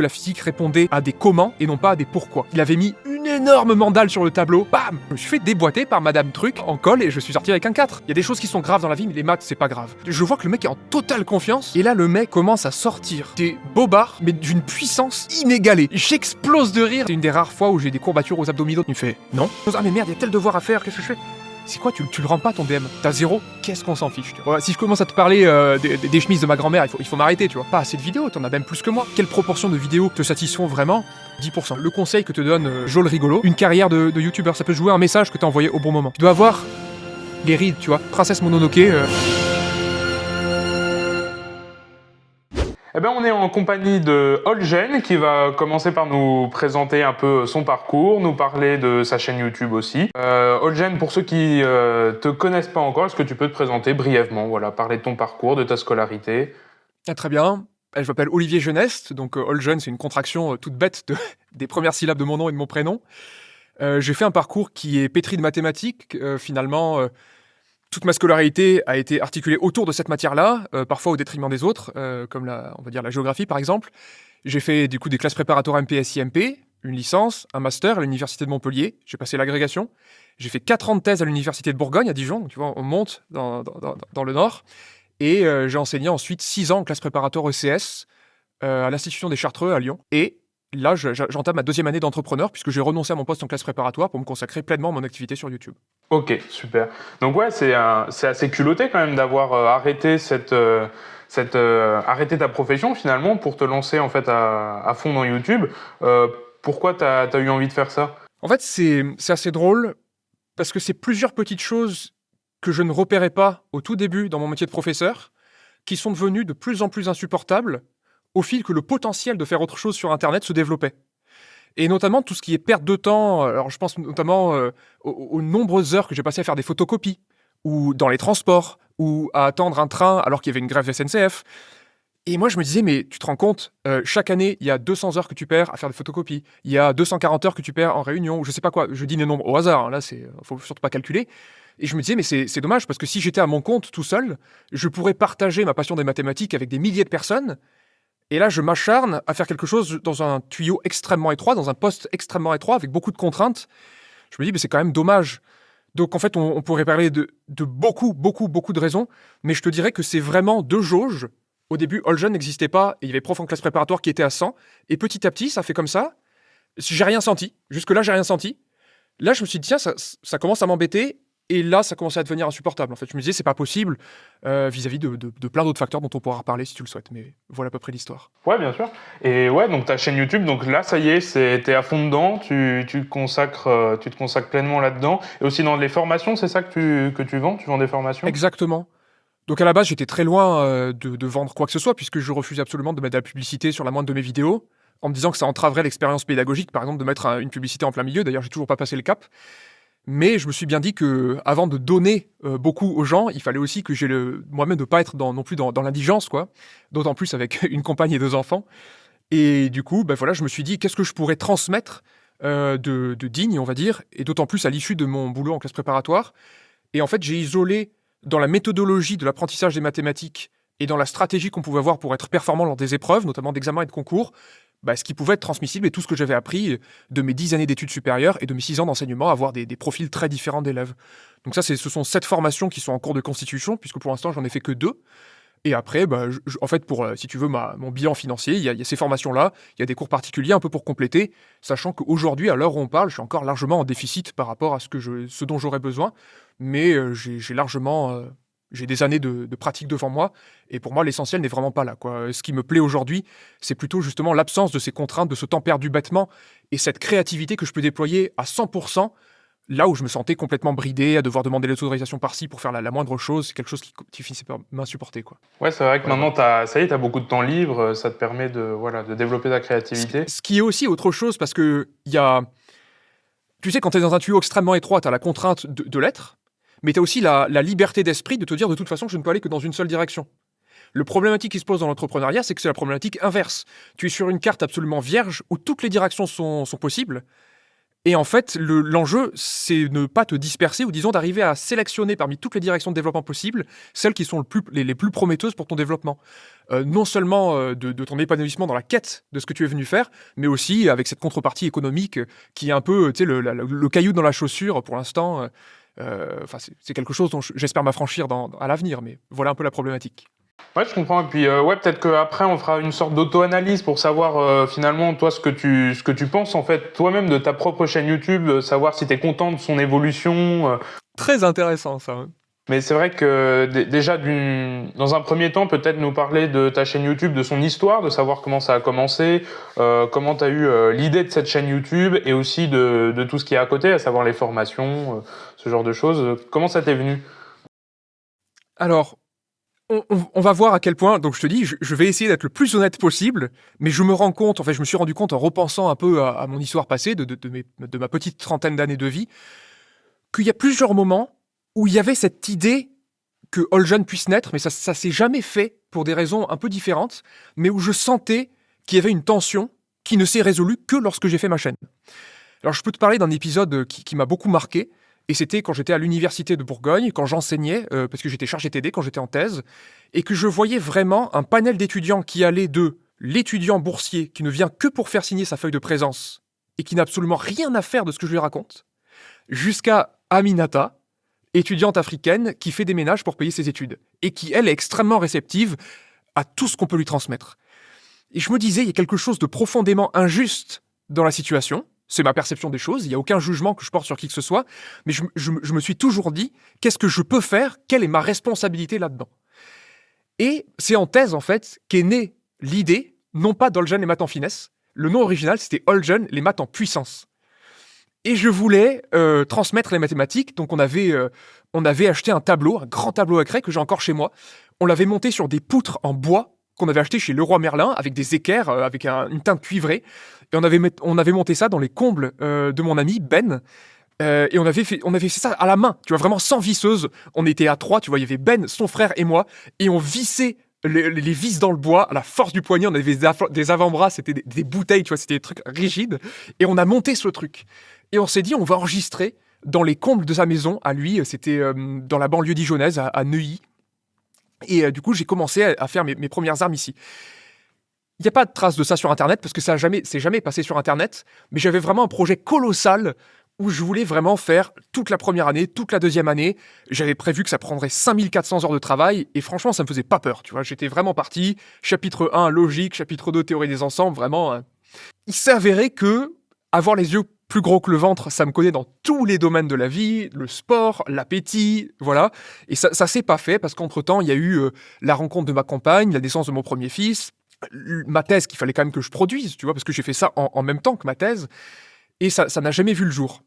La physique répondait à des comment et non pas à des pourquoi. Il avait mis une énorme mandale sur le tableau, bam! Je me suis fait déboîter par Madame Truc en colle et je suis sorti avec un 4. Il y a des choses qui sont graves dans la vie, mais les maths, c'est pas grave. Je vois que le mec est en totale confiance, et là, le mec commence à sortir des bobards, mais d'une puissance inégalée. J'explose de rire. C'est une des rares fois où j'ai des courbatures aux abdominaux. Il me fait, non? Ah mais merde, il y a tel devoir à faire, qu'est-ce que je fais? C'est quoi, tu le rends pas ton DM? T'as 0? Qu'est-ce qu'on s'en fiche, tu vois. Si je commence à te parler des chemises de ma grand-mère, il faut m'arrêter, tu vois. Pas assez de vidéos, t'en as même plus que moi. Quelle proportion de vidéos te satisfont vraiment? 10%. Le conseil que te donne Joel Rigolo, une carrière de youtubeur, ça peut jouer un message que t'as envoyé au bon moment. Tu dois avoir les rides, tu vois. Princesse Mononoke. Eh ben, on est en compagnie de Olgen qui va commencer par nous présenter un peu son parcours, nous parler de sa chaîne YouTube aussi. Olgen, pour ceux qui te connaissent pas encore, est-ce que tu peux te présenter brièvement, voilà, parler de ton parcours, de ta scolarité? Ah, très bien. Je m'appelle Olivier Jeuneste, donc Olgen, c'est une contraction toute bête des premières syllabes de mon nom et de mon prénom. J'ai fait un parcours qui est pétri de mathématiques, finalement. Toute ma scolarité a été articulée autour de cette matière-là, parfois au détriment des autres, comme on va dire la géographie par exemple. J'ai fait du coup des classes préparatoires MP, SI-MP, une licence, un master à l'université de Montpellier. J'ai passé l'agrégation. J'ai fait 4 ans de thèse à l'université de Bourgogne, à Dijon. Donc, tu vois, on monte dans le nord. Et j'ai enseigné ensuite 6 ans en classe préparatoire ECS à l'Institution des Chartreux à Lyon. Et là, j'entame ma 2e année d'entrepreneur puisque j'ai renoncé à mon poste en classe préparatoire pour me consacrer pleinement à mon activité sur YouTube. Ok, super. Donc ouais, c'est assez culotté quand même d'avoir arrêté arrêté ta profession finalement pour te lancer en fait à fond dans YouTube. Pourquoi t'as eu envie de faire ça? En fait, c'est assez drôle parce que c'est plusieurs petites choses que je ne repérais pas au tout début dans mon métier de professeur qui sont devenues de plus en plus insupportables au fil que le potentiel de faire autre chose sur Internet se développait. Et notamment tout ce qui est perte de temps. Alors je pense notamment aux nombreuses heures que j'ai passées à faire des photocopies, ou dans les transports, ou à attendre un train alors qu'il y avait une grève SNCF. Et moi je me disais, mais tu te rends compte, chaque année, il y a 200 heures que tu perds à faire des photocopies, il y a 240 heures que tu perds en réunion, ou je sais pas quoi, je dis des nombres au hasard, hein, là faut surtout pas calculer. Et je me disais, mais c'est dommage, parce que si j'étais à mon compte tout seul, je pourrais partager ma passion des mathématiques avec des milliers de personnes. Et là, je m'acharne à faire quelque chose dans un tuyau extrêmement étroit, dans un poste extrêmement étroit, avec beaucoup de contraintes. Je me dis, mais c'est quand même dommage. Donc en fait, on pourrait parler de beaucoup de raisons, mais je te dirais que c'est vraiment 2 jauges. Au début, Olgen n'existait pas, et il y avait prof en classe préparatoire qui était à 100, et petit à petit, ça fait comme ça. J'ai rien senti. Jusque-là, j'ai rien senti. Là, je me suis dit, tiens, ça commence à m'embêter. Et là, ça commençait à devenir insupportable. En fait, je me disais, c'est pas possible vis-à-vis de plein d'autres facteurs dont on pourra reparler si tu le souhaites. Mais voilà à peu près l'histoire. Ouais, bien sûr. Et ouais, donc ta chaîne YouTube, donc là, ça y est, t'es à fond dedans, tu te consacres pleinement là-dedans. Et aussi dans les formations, c'est ça que tu vends? Tu vends des formations? Exactement. Donc à la base, j'étais très loin de vendre quoi que ce soit, puisque je refusais absolument de mettre de la publicité sur la moindre de mes vidéos, en me disant que ça entraverait l'expérience pédagogique, par exemple, de mettre une publicité en plein milieu. D'ailleurs, j'ai toujours pas passé le cap. Mais je me suis bien dit que, avant de donner beaucoup aux gens, il fallait aussi que j'ai moi-même de pas être non plus dans l'indigence, quoi. D'autant plus avec une compagne et 2 enfants. Et du coup, voilà, je me suis dit, qu'est-ce que je pourrais transmettre de digne, on va dire, et d'autant plus à l'issue de mon boulot en classe préparatoire. Et en fait, j'ai isolé dans la méthodologie de l'apprentissage des mathématiques et dans la stratégie qu'on pouvait avoir pour être performant lors des épreuves, notamment d'examens et de concours, ce qui pouvait être transmissible et tout ce que j'avais appris de mes 10 années d'études supérieures et de mes 6 ans d'enseignement, avoir des profils très différents d'élèves. Donc ça, ce sont 7 formations qui sont en cours de constitution, puisque pour l'instant, j'en ai fait que 2. Et après, en fait, pour, si tu veux, mon bilan financier, il y a ces formations-là, il y a des cours particuliers un peu pour compléter, sachant qu'aujourd'hui, à l'heure où on parle, je suis encore largement en déficit par rapport à ce dont j'aurais besoin, mais j'ai largement... J'ai des années de pratique devant moi, et pour moi, l'essentiel n'est vraiment pas là, quoi. Ce qui me plaît aujourd'hui, c'est plutôt justement l'absence de ces contraintes, de ce temps perdu bêtement, et cette créativité que je peux déployer à 100%, là où je me sentais complètement bridé, à devoir demander l'autorisation par-ci pour faire la moindre chose, c'est quelque chose qui finissait par m'insupporter, quoi. Ouais, c'est vrai que maintenant, t'as beaucoup de temps libre, ça te permet de développer ta créativité. Ce qui est aussi autre chose, parce que tu sais, quand t'es dans un tuyau extrêmement étroit, t'as la contrainte de l'être, mais tu as aussi la liberté d'esprit de te dire de toute façon je ne peux aller que dans une seule direction. Le problématique qui se pose dans l'entrepreneuriat, c'est que c'est la problématique inverse. Tu es sur une carte absolument vierge où toutes les directions sont possibles, Et en fait, l'enjeu, c'est ne pas te disperser ou disons d'arriver à sélectionner parmi toutes les directions de développement possibles, celles qui sont les plus prometteuses pour ton développement. Non seulement de ton épanouissement dans la quête de ce que tu es venu faire, mais aussi avec cette contrepartie économique qui est un peu le caillou dans la chaussure pour l'instant. C'est quelque chose dont j'espère m'affranchir à l'avenir, mais voilà un peu la problématique. Ouais, je comprends. Et puis, peut-être qu'après, on fera une sorte d'auto-analyse pour savoir finalement, toi, ce que tu penses, en fait, toi-même de ta propre chaîne YouTube, savoir si tu es content de son évolution. Très intéressant, ça. Hein. Mais c'est vrai que déjà, dans un premier temps, peut-être nous parler de ta chaîne YouTube, de son histoire, de savoir comment ça a commencé, comment tu as eu l'idée de cette chaîne YouTube et aussi de tout ce qui est à côté, à savoir les formations, ce genre de choses. Comment ça t'est venu? Alors, on va voir à quel point, donc je te dis, je vais essayer d'être le plus honnête possible, mais je me rends compte, en fait, je me suis rendu compte en repensant un peu à mon histoire passée, de ma petite trentaine d'années de vie, qu'il y a plusieurs moments où il y avait cette idée que Alljeune puisse naître, mais ça s'est jamais fait pour des raisons un peu différentes, mais où je sentais qu'il y avait une tension qui ne s'est résolue que lorsque j'ai fait ma chaîne. Alors je peux te parler d'un épisode qui m'a beaucoup marqué, et c'était quand j'étais à l'université de Bourgogne, quand j'enseignais, parce que j'étais chargé TD quand j'étais en thèse, et que je voyais vraiment un panel d'étudiants qui allait de l'étudiant boursier qui ne vient que pour faire signer sa feuille de présence, et qui n'a absolument rien à faire de ce que je lui raconte, jusqu'à Aminata, étudiante africaine qui fait des ménages pour payer ses études, et qui, elle, est extrêmement réceptive à tout ce qu'on peut lui transmettre. Et je me disais, il y a quelque chose de profondément injuste dans la situation. C'est ma perception des choses, il n'y a aucun jugement que je porte sur qui que ce soit, mais je me suis toujours dit, qu'est-ce que je peux faire? Quelle est ma responsabilité là-dedans? Et c'est en thèse, en fait, qu'est née l'idée, non pas d'Alljeune les maths en finesse, le nom original, c'était Alljeune les maths en puissance. Et je voulais transmettre les mathématiques, donc on avait acheté un tableau, un grand tableau à craie que j'ai encore chez moi. On l'avait monté sur des poutres en bois qu'on avait acheté chez Leroy Merlin, avec des équerres, avec une teinte cuivrée. Et on avait monté ça dans les combles de mon ami Ben. Et on avait fait ça à la main, tu vois, vraiment sans visseuse. On était à 3, tu vois, il y avait Ben, son frère et moi. Et on vissait les vis dans le bois, à la force du poignet. On avait des avant-bras, c'était des bouteilles, tu vois, c'était des trucs rigides. Et on a monté ce truc. Et on s'est dit, on va enregistrer dans les combles de sa maison, à lui, c'était dans la banlieue dijonnaise, à Neuilly. Et du coup, j'ai commencé à faire mes premières armes ici. Il n'y a pas de trace de ça sur Internet, parce que c'est jamais passé sur Internet, mais j'avais vraiment un projet colossal où je voulais vraiment faire toute la première année, toute la deuxième année. J'avais prévu que ça prendrait 5400 heures de travail, et franchement, ça me faisait pas peur, tu vois. J'étais vraiment parti, chapitre 1, logique, chapitre 2, théorie des ensembles, vraiment. Il s'est avéré que avoir les yeux plus gros que le ventre, ça me connaît dans tous les domaines de la vie, le sport, l'appétit, voilà. Et ça s'est pas fait, parce qu'entre-temps, il y a eu la rencontre de ma compagne, la naissance de mon premier fils, ma thèse qu'il fallait quand même que je produise, tu vois, parce que j'ai fait ça en même temps que ma thèse, et ça n'a jamais vu le jour.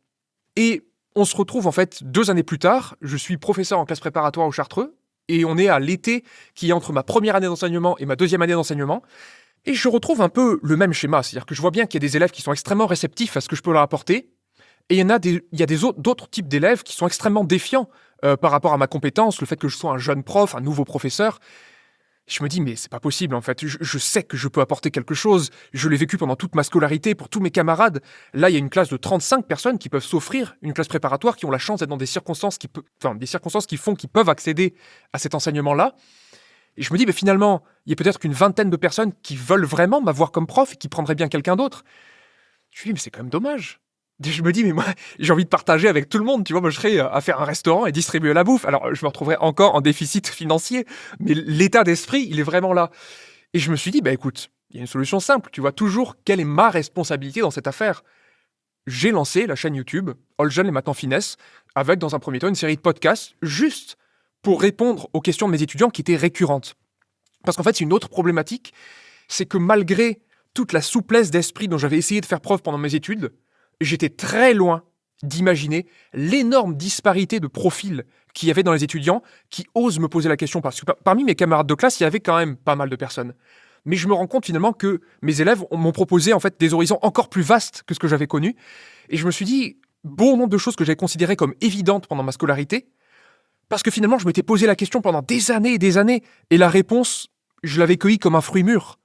Et on se retrouve en fait 2 années plus tard, je suis professeur en classe préparatoire au Chartreux, et on est à l'été qui est entre ma première année d'enseignement et ma deuxième année d'enseignement, et je retrouve un peu le même schéma, c'est-à-dire que je vois bien qu'il y a des élèves qui sont extrêmement réceptifs à ce que je peux leur apporter, et il y a d'autres types d'élèves qui sont extrêmement défiants par rapport à ma compétence, le fait que je sois un jeune prof, un nouveau professeur. Je me dis, mais c'est pas possible en fait, je sais que je peux apporter quelque chose, je l'ai vécu pendant toute ma scolarité, pour tous mes camarades. Là, il y a une classe de 35 personnes qui peuvent s'offrir une classe préparatoire, qui ont la chance d'être dans des circonstances qui font qu'ils peuvent accéder à cet enseignement-là. Et je me dis, mais finalement, il y a peut-être qu'une vingtaine de personnes qui veulent vraiment m'avoir comme prof et qui prendraient bien quelqu'un d'autre. Je me dis, mais c'est quand même dommage. Je me dis, mais moi, j'ai envie de partager avec tout le monde, tu vois, moi je serais à faire un restaurant et distribuer la bouffe. Alors, je me retrouverais encore en déficit financier, mais l'état d'esprit, il est vraiment là. Et je me suis dit, bah écoute, il y a une solution simple, tu vois, toujours, quelle est ma responsabilité dans cette affaire? J'ai lancé la chaîne YouTube, Alljeune les maths en finesse, avec, dans un premier temps, une série de podcasts, juste pour répondre aux questions de mes étudiants qui étaient récurrentes. Parce qu'en fait, c'est une autre problématique, c'est que malgré toute la souplesse d'esprit dont j'avais essayé de faire preuve pendant mes études, j'étais très loin d'imaginer l'énorme disparité de profils qu'il y avait dans les étudiants qui osent me poser la question, parce que parmi mes camarades de classe, il y avait quand même pas mal de personnes. Mais je me rends compte finalement que mes élèves m'ont proposé en fait des horizons encore plus vastes que ce que j'avais connu. Et je me suis dit, bon nombre de choses que j'avais considérées comme évidentes pendant ma scolarité, parce que finalement, je m'étais posé la question pendant des années et des années, et la réponse, je l'avais cueillie comme un fruit mûr.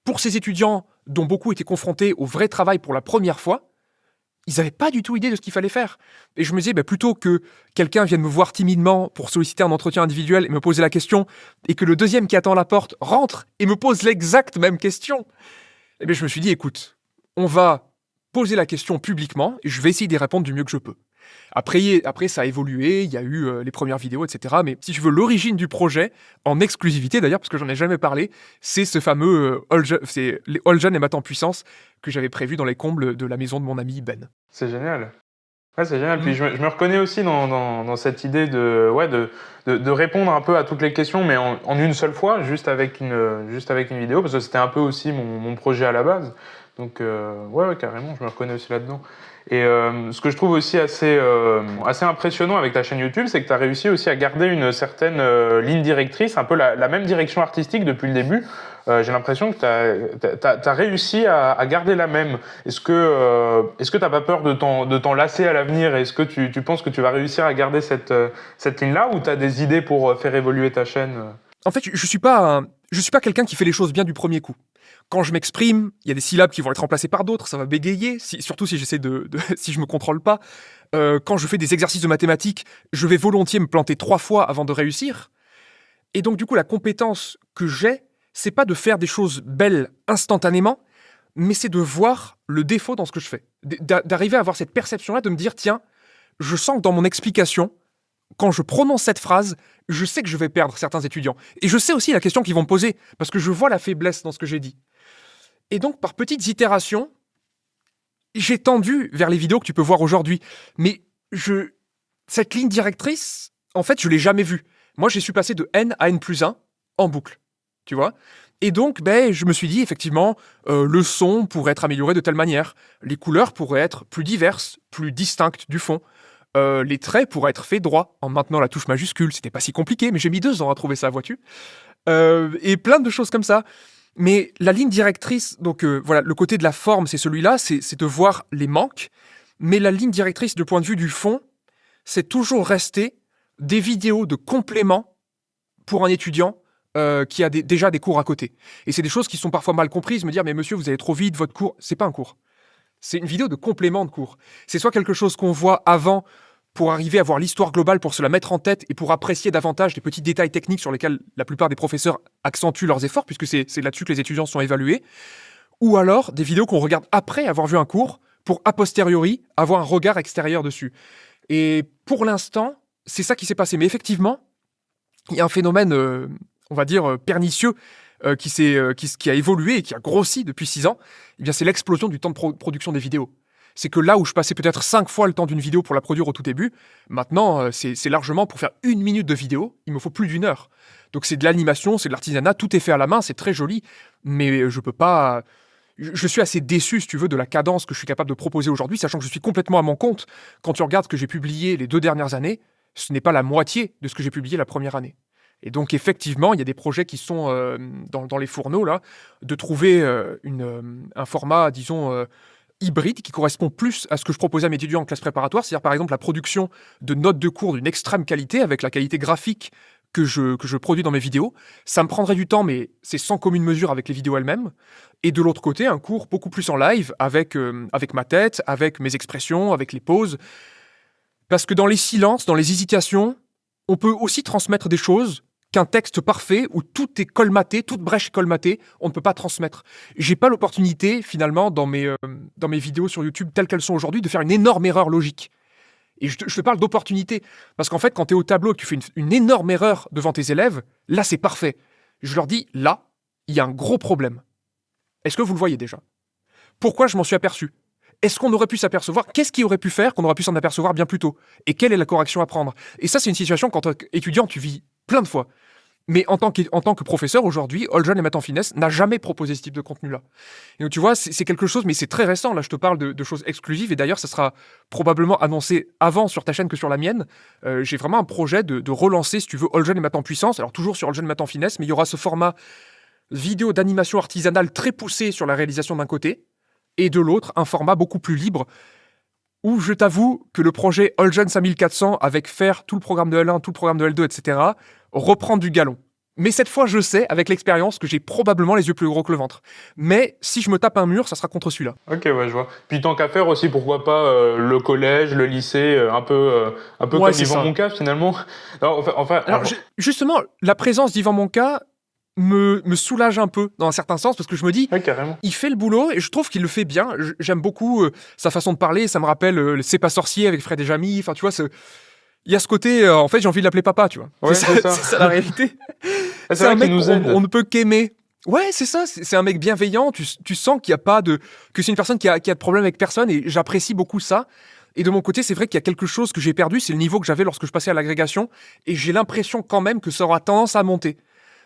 Pour ces étudiants dont beaucoup étaient confrontés au vrai travail pour la première fois, ils n'avaient pas du tout idée de ce qu'il fallait faire. Et je me disais, plutôt que quelqu'un vienne me voir timidement pour solliciter un entretien individuel et me poser la question, et que le deuxième qui attend à la porte rentre et me pose l'exacte même question, je me suis dit, écoute, on va poser la question publiquement et je vais essayer d'y répondre du mieux que je peux. Après, ça a évolué, il y a eu les premières vidéos, etc. Mais si tu veux, l'origine du projet, en exclusivité d'ailleurs, parce que j'en ai jamais parlé, c'est ce fameux c'est les All Jeunes et Maths en puissance que j'avais prévu dans les combles de la maison de mon ami Ben. C'est génial. Ouais, c'est génial. Puis je me reconnais aussi dans cette idée de répondre un peu à toutes les questions, mais en une seule fois, juste avec une vidéo, parce que c'était un peu aussi mon projet à la base. Donc, ouais, carrément, je me reconnais aussi là-dedans. Et ce que je trouve aussi assez impressionnant avec ta chaîne YouTube, c'est que tu as réussi aussi à garder une certaine ligne directrice, un peu la même direction artistique depuis le début. J'ai l'impression que tu as réussi à garder la même. Est-ce que tu n'as pas peur de t'en lasser à l'avenir? Est-ce que tu penses que tu vas réussir à garder cette ligne-là, ou tu as des idées pour faire évoluer ta chaîne? En fait, je suis pas quelqu'un qui fait les choses bien du premier coup. Quand je m'exprime, il y a des syllabes qui vont être remplacées par d'autres, ça va bégayer, surtout si j'essaie si je me contrôle pas. Quand je fais des exercices de mathématiques, je vais volontiers me planter 3 fois avant de réussir. Et donc, du coup, la compétence que j'ai, c'est pas de faire des choses belles instantanément, mais c'est de voir le défaut dans ce que je fais. D'arriver à avoir cette perception-là, de me dire, tiens, je sens que dans mon explication, quand je prononce cette phrase, je sais que je vais perdre certains étudiants. Et je sais aussi la question qu'ils vont me poser, parce que je vois la faiblesse dans ce que j'ai dit. Et donc, par petites itérations, j'ai tendu vers les vidéos que tu peux voir aujourd'hui. Mais cette ligne directrice, en fait, je ne l'ai jamais vue. Moi, j'ai su passer de N à N+1 en boucle, tu vois. Et donc, je me suis dit, effectivement, le son pourrait être amélioré de telle manière. Les couleurs pourraient être plus diverses, plus distinctes du fond. Les traits pourraient être faits droit en maintenant la touche majuscule. C'était pas si compliqué, mais j'ai mis 2 ans à trouver ça, vois-tu. Et plein de choses comme ça. Mais la ligne directrice, donc voilà, le côté de la forme, c'est celui-là, c'est de voir les manques. Mais la ligne directrice, du point de vue du fond, c'est toujours rester des vidéos de complément pour un étudiant qui a déjà des cours à côté. Et c'est des choses qui sont parfois mal comprises, me dire, mais monsieur, vous allez trop vite, votre cours, c'est pas un cours. C'est une vidéo de complément de cours. C'est soit quelque chose qu'on voit avant pour arriver à voir l'histoire globale, pour se la mettre en tête et pour apprécier davantage les petits détails techniques sur lesquels la plupart des professeurs accentuent leurs efforts, puisque c'est là-dessus que les étudiants sont évalués, ou alors des vidéos qu'on regarde après avoir vu un cours, pour a posteriori avoir un regard extérieur dessus. Et pour l'instant, c'est ça qui s'est passé. Mais effectivement, il y a un phénomène, on va dire, pernicieux, qui a évolué et qui a grossi depuis 6 ans. Eh bien, c'est l'explosion du temps de production des vidéos. C'est que là où je passais peut-être 5 fois le temps d'une vidéo pour la produire au tout début, maintenant, c'est largement pour faire 1 minute de vidéo, il me faut plus d'1 heure. Donc c'est de l'animation, c'est de l'artisanat, tout est fait à la main, c'est très joli, mais je peux pas... Je suis assez déçu, si tu veux, de la cadence que je suis capable de proposer aujourd'hui, sachant que je suis complètement à mon compte. Quand tu regardes ce que j'ai publié les 2 dernières années, ce n'est pas la moitié de ce que j'ai publié la première année. Et donc, effectivement, il y a des projets qui sont dans les fourneaux, là, de trouver un format, disons, hybride, qui correspond plus à ce que je proposais à mes étudiants en classe préparatoire, c'est-à-dire, par exemple, la production de notes de cours d'une extrême qualité, avec la qualité graphique que je produis dans mes vidéos. Ça me prendrait du temps, mais c'est sans commune mesure avec les vidéos elles-mêmes. Et de l'autre côté, un cours beaucoup plus en live, avec ma tête, avec mes expressions, avec les pauses. Parce que dans les silences, dans les hésitations, on peut aussi transmettre des choses qu'un texte parfait où tout est colmaté, toute brèche est colmatée, on ne peut pas transmettre. J'ai pas l'opportunité, finalement, dans mes vidéos sur YouTube telles qu'elles sont aujourd'hui, de faire une énorme erreur logique. Et je te parle d'opportunité. Parce qu'en fait, quand tu es au tableau et que tu fais une énorme erreur devant tes élèves, là, c'est parfait. Je leur dis, là, il y a un gros problème. Est-ce que vous le voyez déjà? Pourquoi je m'en suis aperçu? Est-ce qu'on aurait pu s'apercevoir? Qu'est-ce qui aurait pu faire qu'on aurait pu s'en apercevoir bien plus tôt? Et quelle est la correction à prendre? Et ça, c'est une situation qu'en tant qu'étudiant, tu vis plein de fois. Mais en tant que professeur, aujourd'hui, All Jeunes et Maths en finesse n'a jamais proposé ce type de contenu-là. Et donc, tu vois, c'est quelque chose, mais c'est très récent. Là, je te parle de choses exclusives. Et d'ailleurs, ça sera probablement annoncé avant sur ta chaîne que sur la mienne. J'ai vraiment un projet de relancer, si tu veux, All Jeunes et Maths en puissance. Alors, toujours sur All Jeunes et Maths en finesse, mais il y aura ce format vidéo d'animation artisanale très poussé sur la réalisation d'un côté, et de l'autre, un format beaucoup plus libre, où je t'avoue que le projet All Jeunes 5400, avec faire tout le programme de L1, tout le programme de L2, etc., reprend du galon. Mais cette fois, je sais, avec l'expérience, que j'ai probablement les yeux plus gros que le ventre. Mais si je me tape un mur, ça sera contre celui-là. Ok, ouais, je vois. Puis tant qu'à faire aussi, pourquoi pas le collège, le lycée, un peu Ouais, comme c'est Yvan ça. Monca finalement. Alors, Alors, justement, la présence d'Yvan Monca me soulage un peu, dans un certain sens, parce que je me dis, ouais, carrément. il fait le boulot, et je trouve qu'il le fait bien. J'aime beaucoup sa façon de parler, ça me rappelle C'est pas sorcier avec Fred et Jamy, enfin, tu vois, il y a ce côté, en fait, j'ai envie de l'appeler papa, tu vois. Ouais, C'est ça, c'est ça la réalité. C'est C'est vrai un qu'il mec nous aide. on ne peut qu'aimer. Ouais, c'est ça, c'est un mec bienveillant, tu sens qu'il y a pas de... que c'est une personne qui a de problème avec personne, et j'apprécie beaucoup ça. Et de mon côté, c'est vrai qu'il y a quelque chose que j'ai perdu, c'est le niveau que j'avais lorsque je passais à l'agrégation, et j'ai l'impression quand même que ça aura tendance à monter.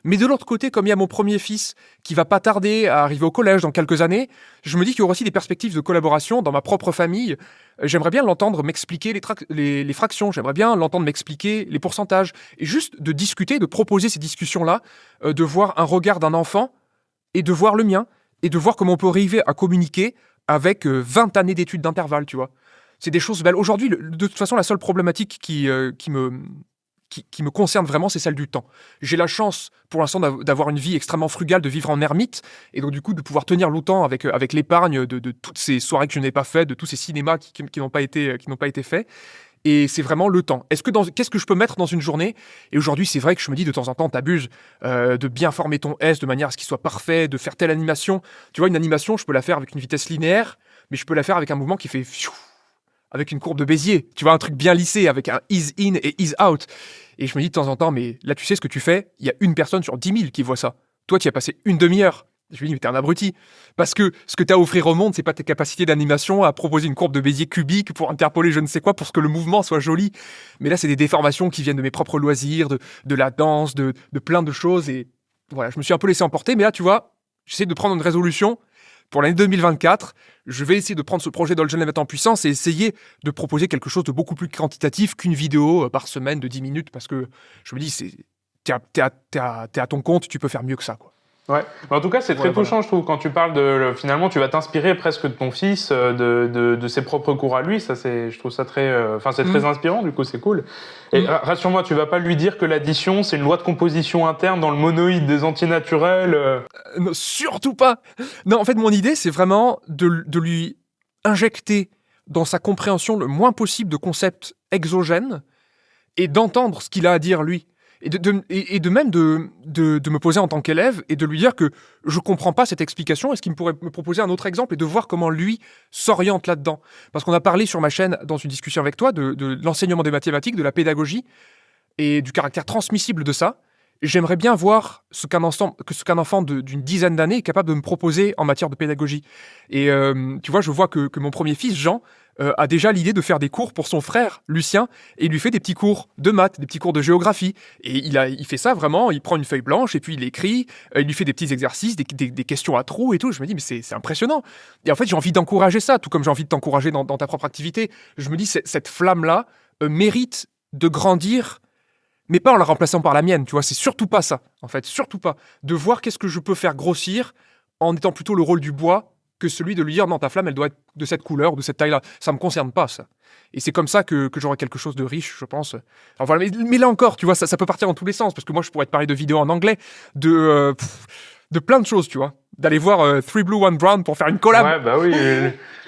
Mais de l'autre côté, comme il y a mon premier fils qui va pas tarder à arriver au collège dans quelques années, je me dis qu'il y aura aussi des perspectives de collaboration dans ma propre famille. J'aimerais bien l'entendre m'expliquer les fractions, j'aimerais bien l'entendre m'expliquer les pourcentages, et juste de discuter, de proposer ces discussions-là, de voir un regard d'un enfant et de voir le mien, et de voir comment on peut arriver à communiquer avec 20 années d'études d'intervalle, tu vois. C'est des choses belles. Aujourd'hui, de toute façon, la seule problématique qui me concerne vraiment, c'est celle du temps. J'ai la chance, pour l'instant, d'avoir une vie extrêmement frugale, de vivre en ermite, et donc du coup de pouvoir tenir longtemps avec l'épargne de toutes ces soirées que je n'ai pas faites, de tous ces cinémas qui n'ont pas été faits. Et c'est vraiment le temps. Qu'est-ce que je peux mettre dans une journée? Et aujourd'hui, c'est vrai que je me dis de temps en temps, t'abuses de bien former ton S de manière à ce qu'il soit parfait, de faire telle animation. Tu vois, une animation, je peux la faire avec une vitesse linéaire, mais je peux la faire avec un mouvement qui fait fiou, avec une courbe de Bézier. Tu vois, un truc bien lissé, avec un ease in et ease out. Et je me dis de temps en temps, mais là, tu sais ce que tu fais? Il y a une personne sur 10 000 qui voit ça. Toi, tu y as passé une demi-heure. Je me dis, mais t'es un abruti. Parce que ce que t'as à offrir au monde, c'est pas tes capacités d'animation à proposer une courbe de Bézier cubique pour interpoler je ne sais quoi, pour que le mouvement soit joli. Mais là, c'est des déformations qui viennent de mes propres loisirs, de la danse, de plein de choses. Et voilà, je me suis un peu laissé emporter. Mais là, tu vois, j'essaie de prendre une résolution. Pour l'année 2024, je vais essayer de prendre ce projet d'Olgen et mettre en puissance et essayer de proposer quelque chose de beaucoup plus quantitatif qu'une vidéo par semaine de 10 minutes, parce que je me dis, t'es à ton compte, tu peux faire mieux que ça, quoi. Ouais. Mais en tout cas, c'est très touchant, je trouve, quand tu parles finalement, tu vas t'inspirer presque de ton fils, de ses propres cours à lui. Ça, je trouve ça très, c'est très inspirant. Du coup, c'est cool. Et rassure-moi, tu vas pas lui dire que l'addition, c'est une loi de composition interne dans le monoïde des antinaturels. Non, surtout pas. Non, en fait, mon idée, c'est vraiment de lui injecter dans sa compréhension le moins possible de concepts exogènes et d'entendre ce qu'il a à dire lui. Et de même de me poser en tant qu'élève et de lui dire que je comprends pas cette explication, est-ce qu'il pourrait me proposer un autre exemple, et de voir comment lui s'oriente là-dedans. Parce qu'on a parlé sur ma chaîne, dans une discussion avec toi, de l'enseignement des mathématiques, de la pédagogie, et du caractère transmissible de ça. J'aimerais bien voir ce qu'un enfant d'une dizaine d'années est capable de me proposer en matière de pédagogie. Et tu vois, je vois que mon premier fils, Jean, a déjà l'idée de faire des cours pour son frère, Lucien, et il lui fait des petits cours de maths, des petits cours de géographie. Et il fait ça vraiment, il prend une feuille blanche et puis il écrit, il lui fait des petits exercices, des questions à trous et tout. Je me dis, mais c'est impressionnant. Et en fait, j'ai envie d'encourager ça, tout comme j'ai envie de t'encourager dans ta propre activité. Je me dis, cette flamme-là mérite de grandir, mais pas en la remplaçant par la mienne, tu vois, c'est surtout pas ça, en fait, surtout pas. De voir qu'est-ce que je peux faire grossir en étant plutôt le rôle du bois que celui de lui dire, non, ta flamme, elle doit être de cette couleur, de cette taille-là. Ça me concerne pas, ça. Et c'est comme ça que j'aurai quelque chose de riche, je pense. Alors voilà, mais là encore, tu vois, ça peut partir dans tous les sens, parce que moi, je pourrais te parler de vidéos en anglais, de plein de choses, tu vois. D'aller voir Three Blue, One Brown pour faire une collab. Ouais, bah oui,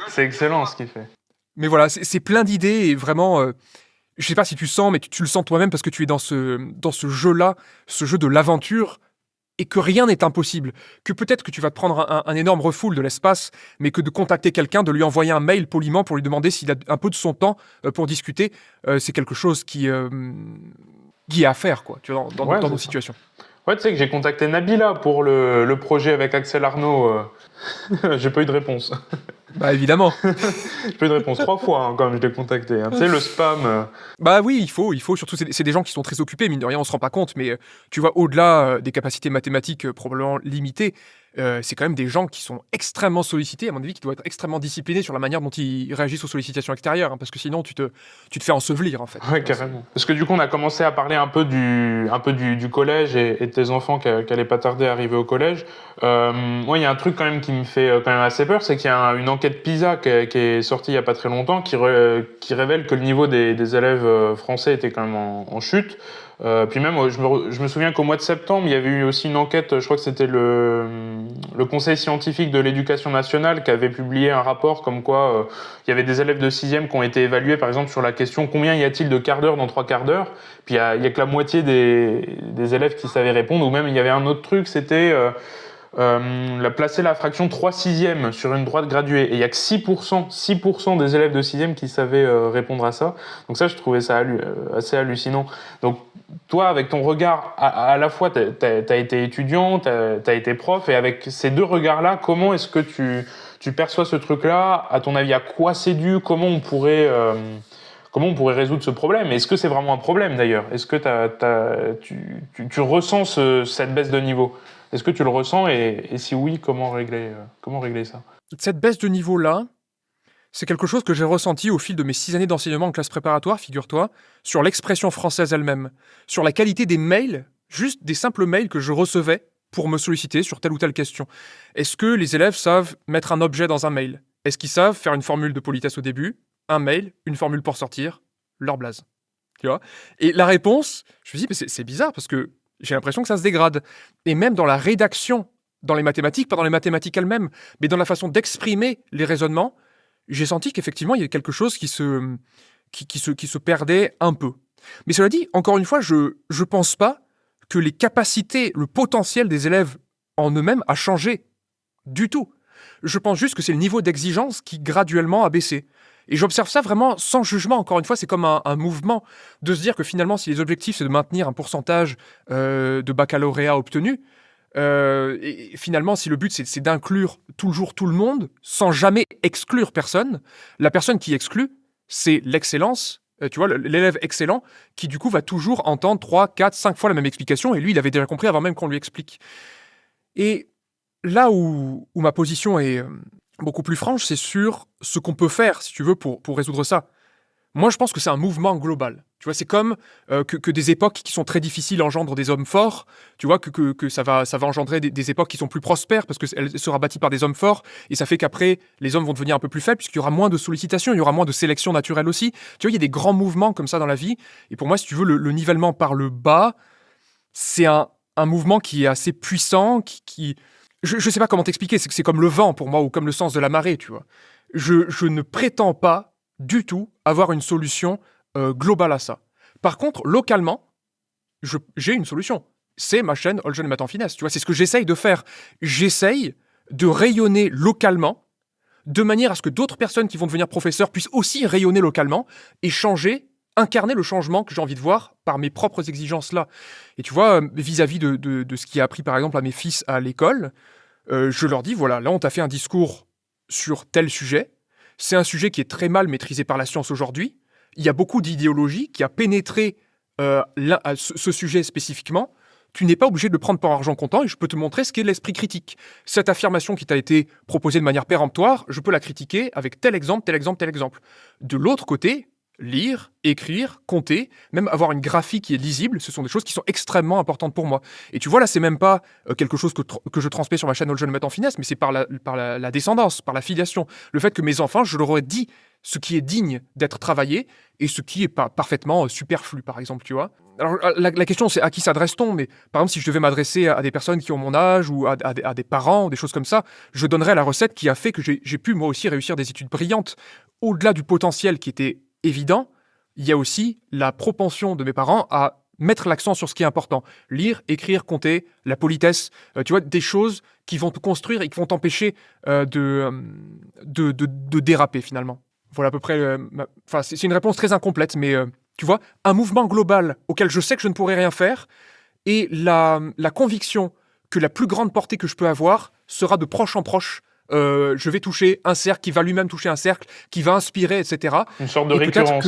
c'est excellent ce qu'il fait. Mais voilà, c'est plein d'idées, et vraiment... je sais pas si tu sens, mais tu le sens toi-même parce que tu es dans ce jeu-là, ce jeu de l'aventure, et que rien n'est impossible. Que peut-être que tu vas te prendre un énorme refoule de l'espace, mais que de contacter quelqu'un, de lui envoyer un mail poliment pour lui demander s'il a un peu de son temps pour discuter, c'est quelque chose qui est à faire, quoi, tu vois, dans nos situations. Ouais, tu sais que j'ai contacté Nabila pour le projet avec Axel Arnaud. J'ai pas eu de réponse. Bah évidemment. J'ai pas eu de réponse 3 fois quand même, je l'ai contacté. Hein. Tu sais, le spam. Bah oui, il faut surtout, c'est des gens qui sont très occupés, mine de rien, on se rend pas compte, mais tu vois, au-delà des capacités mathématiques probablement limitées, c'est quand même des gens qui sont extrêmement sollicités, à mon avis, qui doivent être extrêmement disciplinés sur la manière dont ils réagissent aux sollicitations extérieures, hein, parce que sinon tu te fais ensevelir, en fait. Ouais, carrément. Parce que du coup, on a commencé à parler un peu du collège et de tes enfants qui allaient pas tarder à arriver au collège. Moi, il y a un truc quand même qui me fait quand même assez peur, c'est qu'il y a une enquête PISA qui est sortie il y a pas très longtemps qui révèle que le niveau des élèves français était quand même en chute. Puis même, je me souviens qu'au mois de septembre, il y avait eu aussi une enquête, je crois que c'était le Conseil scientifique de l'éducation nationale qui avait publié un rapport comme quoi il y avait des élèves de 6e qui ont été évalués, par exemple, sur la question combien y a-t-il de quart d'heure dans 3 quarts d'heure. Puis il y a que la moitié des élèves qui savaient répondre. Ou même, il y avait un autre truc, c'était placer la fraction 3/6 sur une droite graduée. Et il y a que 6% des élèves de 6e qui savaient répondre à ça. Donc ça, je trouvais ça assez hallucinant. Donc toi, avec ton regard, à la fois, t'as été étudiant, t'as été prof, et avec ces deux regards-là, comment est-ce que tu perçois ce truc-là? À ton avis, à quoi c'est dû? Comment on pourrait résoudre ce problème? Est-ce que c'est vraiment un problème, d'ailleurs? Est-ce que tu ressens cette baisse de niveau? Est-ce que tu le ressens? Et si oui, comment régler ça? Cette baisse de niveau-là, c'est quelque chose que j'ai ressenti au fil de mes 6 années d'enseignement en classe préparatoire, figure-toi, sur l'expression française elle-même, sur la qualité des mails, juste des simples mails que je recevais pour me solliciter sur telle ou telle question. Est-ce que les élèves savent mettre un objet dans un mail? Est-ce qu'ils savent faire une formule de politesse au début, un mail, une formule pour sortir, leur blaze? Tu vois? Et la réponse, je me dis, mais c'est bizarre parce que j'ai l'impression que ça se dégrade. Et même dans la rédaction, dans les mathématiques, pas dans les mathématiques elles-mêmes, mais dans la façon d'exprimer les raisonnements, j'ai senti qu'effectivement, il y avait quelque chose qui se perdait un peu. Mais cela dit, encore une fois, je pense pas que les capacités, le potentiel des élèves en eux-mêmes a changé du tout. Je pense juste que c'est le niveau d'exigence qui graduellement a baissé. Et j'observe ça vraiment sans jugement, encore une fois, c'est comme un mouvement de se dire que finalement, si les objectifs, c'est de maintenir un pourcentage de baccalauréat obtenu, et finalement, si le but, c'est d'inclure toujours tout le monde, sans jamais exclure personne, la personne qui exclut, c'est l'excellence, tu vois, l'élève excellent, qui du coup va toujours entendre 3, 4, 5 fois la même explication, et lui, il avait déjà compris avant même qu'on lui explique. Et là où ma position est beaucoup plus franche, c'est sur ce qu'on peut faire, si tu veux, pour résoudre ça. Moi, je pense que c'est un mouvement global. Tu vois, c'est comme que des époques qui sont très difficiles engendrent des hommes forts. Tu vois, que ça va engendrer des époques qui sont plus prospères parce qu'elle sera bâtie par des hommes forts. Et ça fait qu'après, les hommes vont devenir un peu plus faibles puisqu'il y aura moins de sollicitations, il y aura moins de sélection naturelle aussi. Tu vois, il y a des grands mouvements comme ça dans la vie. Et pour moi, si tu veux, le nivellement par le bas, c'est un mouvement qui est assez puissant, je ne sais pas comment t'expliquer, c'est que c'est comme le vent pour moi ou comme le sens de la marée, tu vois. Je ne prétends pas du tout avoir une solution globale à ça. Par contre, localement, j'ai une solution. C'est ma chaîne All Jeunes Maths en Finesse. Tu vois, c'est ce que j'essaye de faire. J'essaye de rayonner localement de manière à ce que d'autres personnes qui vont devenir professeurs puissent aussi rayonner localement et incarner le changement que j'ai envie de voir par mes propres exigences là. Et tu vois, vis-à-vis de ce qui a appris par exemple à mes fils à l'école, je leur dis, voilà, là on t'a fait un discours sur tel sujet, c'est un sujet qui est très mal maîtrisé par la science aujourd'hui, il y a beaucoup d'idéologie qui a pénétré ce sujet spécifiquement, tu n'es pas obligé de le prendre pour argent comptant et je peux te montrer ce qu'est l'esprit critique. Cette affirmation qui t'a été proposée de manière péremptoire, je peux la critiquer avec tel exemple, tel exemple, tel exemple. De l'autre côté, lire, écrire, compter, même avoir une graphie qui est lisible, ce sont des choses qui sont extrêmement importantes pour moi. Et tu vois, là, c'est même pas quelque chose que je transmets sur ma chaîne All Jeunes Maths en Finesse, mais c'est par la descendance, par la filiation. Le fait que mes enfants, je leur ai dit ce qui est digne d'être travaillé et ce qui est pas parfaitement superflu, par exemple, tu vois. Alors, la question, c'est à qui s'adresse-t-on? Mais par exemple, si je devais m'adresser à des personnes qui ont mon âge ou à des parents ou des choses comme ça, je donnerais la recette qui a fait que j'ai pu, moi aussi, réussir des études brillantes. Au-delà du potentiel qui était évident, il y a aussi la propension de mes parents à mettre l'accent sur ce qui est important. Lire, écrire, compter, la politesse, tu vois, des choses qui vont te construire et qui vont t'empêcher de déraper, finalement. Voilà à peu près... Enfin, c'est une réponse très incomplète, mais tu vois, un mouvement global auquel je sais que je ne pourrai rien faire et la conviction que la plus grande portée que je peux avoir sera de proche en proche. Je vais toucher un cercle qui va lui-même toucher un cercle, qui va inspirer, etc. Une sorte de et récurrence.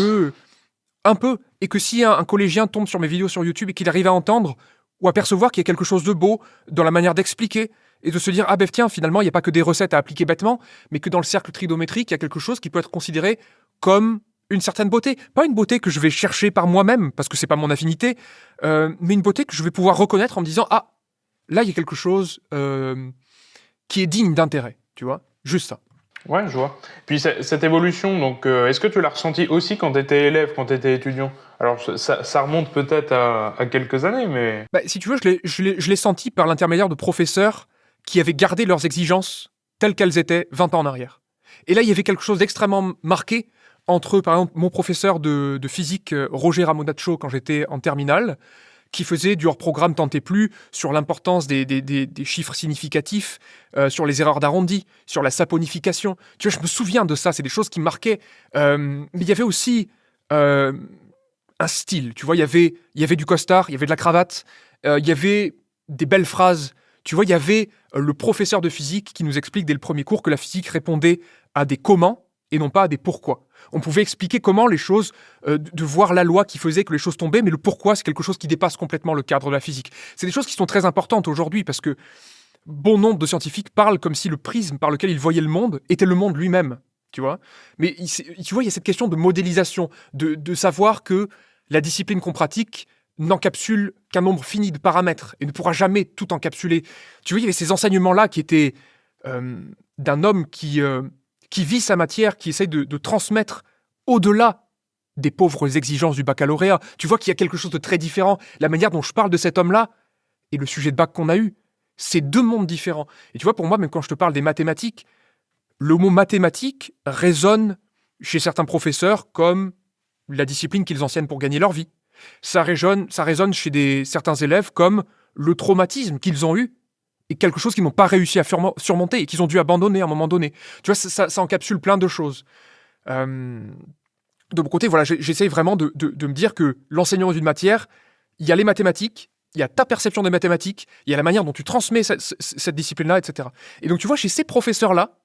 Un peu. Et que si un collégien tombe sur mes vidéos sur YouTube et qu'il arrive à entendre ou à percevoir qu'il y a quelque chose de beau dans la manière d'expliquer et de se dire, ah ben tiens, finalement, il n'y a pas que des recettes à appliquer bêtement, mais que dans le cercle trigonométrique, il y a quelque chose qui peut être considéré comme une certaine beauté. Pas une beauté que je vais chercher par moi-même, parce que c'est pas mon affinité, mais une beauté que je vais pouvoir reconnaître en me disant, ah, là, il y a quelque chose qui est digne d'intérêt, tu vois, juste ça. Ouais, je vois. Puis cette évolution, donc, est-ce que tu l'as ressentie aussi quand tu étais élève, quand tu étais étudiant? Alors, ça remonte peut-être à quelques années, mais... Bah, si tu veux, je l'ai senti par l'intermédiaire de professeurs qui avaient gardé leurs exigences telles qu'elles étaient 20 ans en arrière. Et là, il y avait quelque chose d'extrêmement marqué entre, par exemple, mon professeur de physique, Roger Ramonaccio, quand j'étais en terminale, qui faisait du hors-programme tant et plus sur l'importance des chiffres significatifs, sur les erreurs d'arrondi, sur la saponification. Tu vois, je me souviens de ça, c'est des choses qui me marquaient. Mais il y avait aussi euh, un style, tu vois, il y avait du costard, il y avait de la cravate, il y avait des belles phrases. Tu vois, il y avait le professeur de physique qui nous explique dès le premier cours que la physique répondait à des comment et non pas à des pourquoi. On pouvait expliquer comment les choses, de voir la loi qui faisait que les choses tombaient, mais le pourquoi, c'est quelque chose qui dépasse complètement le cadre de la physique. C'est des choses qui sont très importantes aujourd'hui parce que bon nombre de scientifiques parlent comme si le prisme par lequel ils voyaient le monde était le monde lui-même, tu vois. Mais tu vois, il y a cette question de modélisation, de savoir que la discipline qu'on pratique n'encapsule qu'un nombre fini de paramètres et ne pourra jamais tout encapsuler. Tu vois, il y avait ces enseignements-là qui étaient d'un homme qui vit sa matière, qui essaye de transmettre au-delà des pauvres exigences du baccalauréat. Tu vois qu'il y a quelque chose de très différent. La manière dont je parle de cet homme-là et le sujet de bac qu'on a eu, c'est deux mondes différents. Et tu vois, pour moi, même quand je te parle des mathématiques, le mot mathématique résonne chez certains professeurs comme la discipline qu'ils enseignent pour gagner leur vie. Ça résonne chez certains élèves comme le traumatisme qu'ils ont eu et quelque chose qu'ils n'ont pas réussi à surmonter et qu'ils ont dû abandonner à un moment donné. Tu vois, ça encapsule plein de choses. Euh, de mon côté, voilà, j'essaye vraiment de me dire que l'enseignement d'une matière, il y a les mathématiques, il y a ta perception des mathématiques, il y a la manière dont tu transmets cette discipline-là, etc. Et donc, tu vois, chez ces professeurs-là,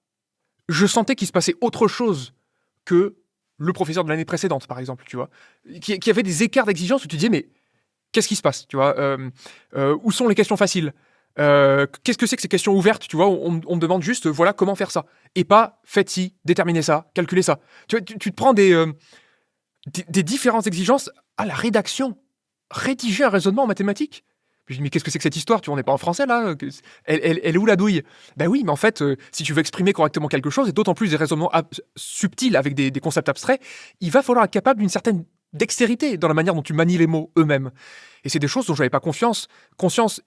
je sentais qu'il se passait autre chose que le professeur de l'année précédente, par exemple, tu vois, qui avait des écarts d'exigence où tu disais, mais qu'est-ce qui se passe, tu vois, où sont les questions faciles, qu'est-ce que c'est que ces questions ouvertes, tu vois, on me demande juste, voilà, comment faire ça, et pas, faites ci, déterminez ça, calculez ça. Tu vois, tu te prends des différentes exigences à la rédaction. Rédiger un raisonnement en mathématiques. Puis je dis, mais qu'est-ce que c'est que cette histoire? Tu vois, on n'est pas en français là? Elle est où la douille? Ben oui, mais en fait, si tu veux exprimer correctement quelque chose, et d'autant plus des raisonnements subtils avec des concepts abstraits, il va falloir être capable d'une certaine dextérité dans la manière dont tu manies les mots eux-mêmes. Et c'est des choses dont je n'avais pas conscience,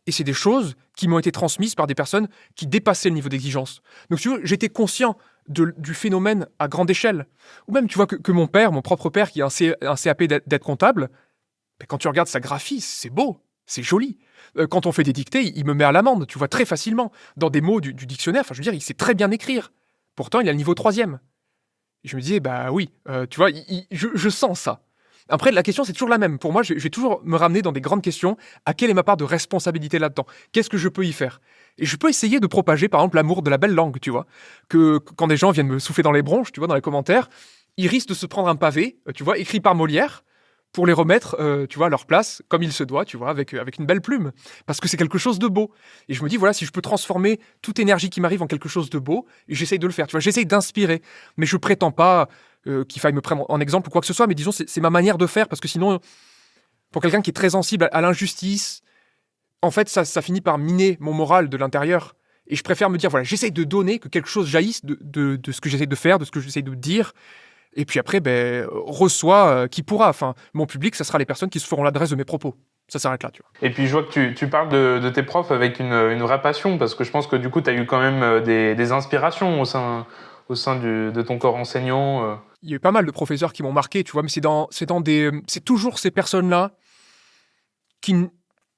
et c'est des choses qui m'ont été transmises par des personnes qui dépassaient le niveau d'exigence. Donc tu vois, j'étais conscient du phénomène à grande échelle. Ou même, tu vois, que mon père, mon propre père, qui a un CAP d'être comptable, ben, quand tu regardes sa graphie, c'est beau, c'est joli. Quand on fait des dictées, il me met à l'amende, tu vois, très facilement. Dans des mots du dictionnaire, enfin, je veux dire, il sait très bien écrire. Pourtant, il a le niveau troisième. Et je me disais, bah oui, tu vois, je sens ça. Après, la question, c'est toujours la même. Pour moi, je vais toujours me ramener dans des grandes questions. À quelle est ma part de responsabilité là-dedans? Qu'est-ce que je peux y faire? Et je peux essayer de propager, par exemple, l'amour de la belle langue, tu vois. Que quand des gens viennent me souffler dans les bronches, tu vois, dans les commentaires, ils risquent de se prendre un pavé, tu vois, écrit par Molière, pour les remettre, tu vois, à leur place, comme il se doit, tu vois, avec une belle plume. Parce que c'est quelque chose de beau. Et je me dis, voilà, si je peux transformer toute énergie qui m'arrive en quelque chose de beau, j'essaye de le faire, tu vois, j'essaye d'inspirer. Mais je prétends pas qu'il faille me prendre en exemple ou quoi que ce soit, mais disons, c'est ma manière de faire, parce que sinon, pour quelqu'un qui est très sensible à l'injustice, en fait, ça finit par miner mon moral de l'intérieur. Et je préfère me dire, voilà, j'essaye de donner, que quelque chose jaillisse de ce que j'essaye de faire, de ce que j'essaye de dire. Et puis après, ben, reçois qui pourra. Enfin, mon public, ça sera les personnes qui se feront l'adresse de mes propos. Ça s'arrête là, tu vois. Et puis je vois que tu parles de tes profs avec une vraie passion, parce que je pense que du coup, tu as eu quand même des inspirations au sein de ton corps enseignant. Il y a eu pas mal de professeurs qui m'ont marqué, tu vois, mais c'est toujours ces personnes-là qui,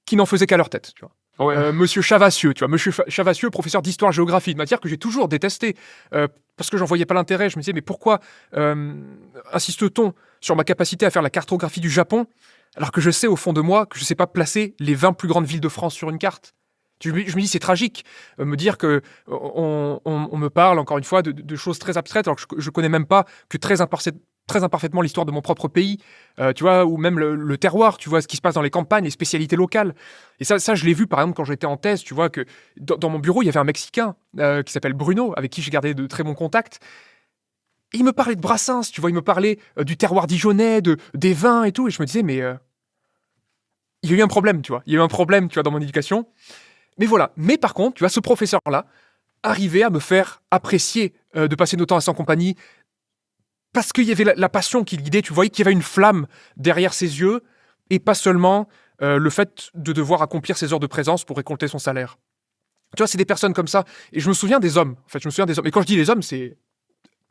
qui n'en faisaient qu'à leur tête, tu vois. Ouais. Monsieur Chavassieux, tu vois, Monsieur Chavassieux, professeur d'histoire-géographie, de matière que j'ai toujours détesté, parce que j'en voyais pas l'intérêt. Je me disais, mais pourquoi insiste-t-on sur ma capacité à faire la cartographie du Japon, alors que je sais au fond de moi que je sais pas placer les 20 plus grandes villes de France sur une carte? Je me dis, c'est tragique, me dire que on me parle, encore une fois, de choses très abstraites, alors que je connais même pas que très imparfaitement l'histoire de mon propre pays, tu vois, ou même le terroir, tu vois, ce qui se passe dans les campagnes, les spécialités locales. Et ça je l'ai vu, par exemple, quand j'étais en thèse, tu vois, que dans mon bureau, il y avait un Mexicain qui s'appelle Bruno, avec qui j'ai gardé de très bons contacts. Et il me parlait de Brassens, tu vois, il me parlait du terroir dijonnais, des vins et tout, et je me disais, mais il y a eu un problème, tu vois. Il y a eu un problème, tu vois, dans mon éducation. Mais voilà. Mais par contre, tu vois, ce professeur-là arrivait à me faire apprécier de passer notre temps à sa compagnie, parce qu'il y avait la passion qui le guidait, tu voyais qu'il y avait une flamme derrière ses yeux, et pas seulement le fait de devoir accomplir ses heures de présence pour récolter son salaire. Tu vois, c'est des personnes comme ça. Et je me souviens des hommes. En fait, je me souviens des hommes. Et quand je dis les hommes, c'est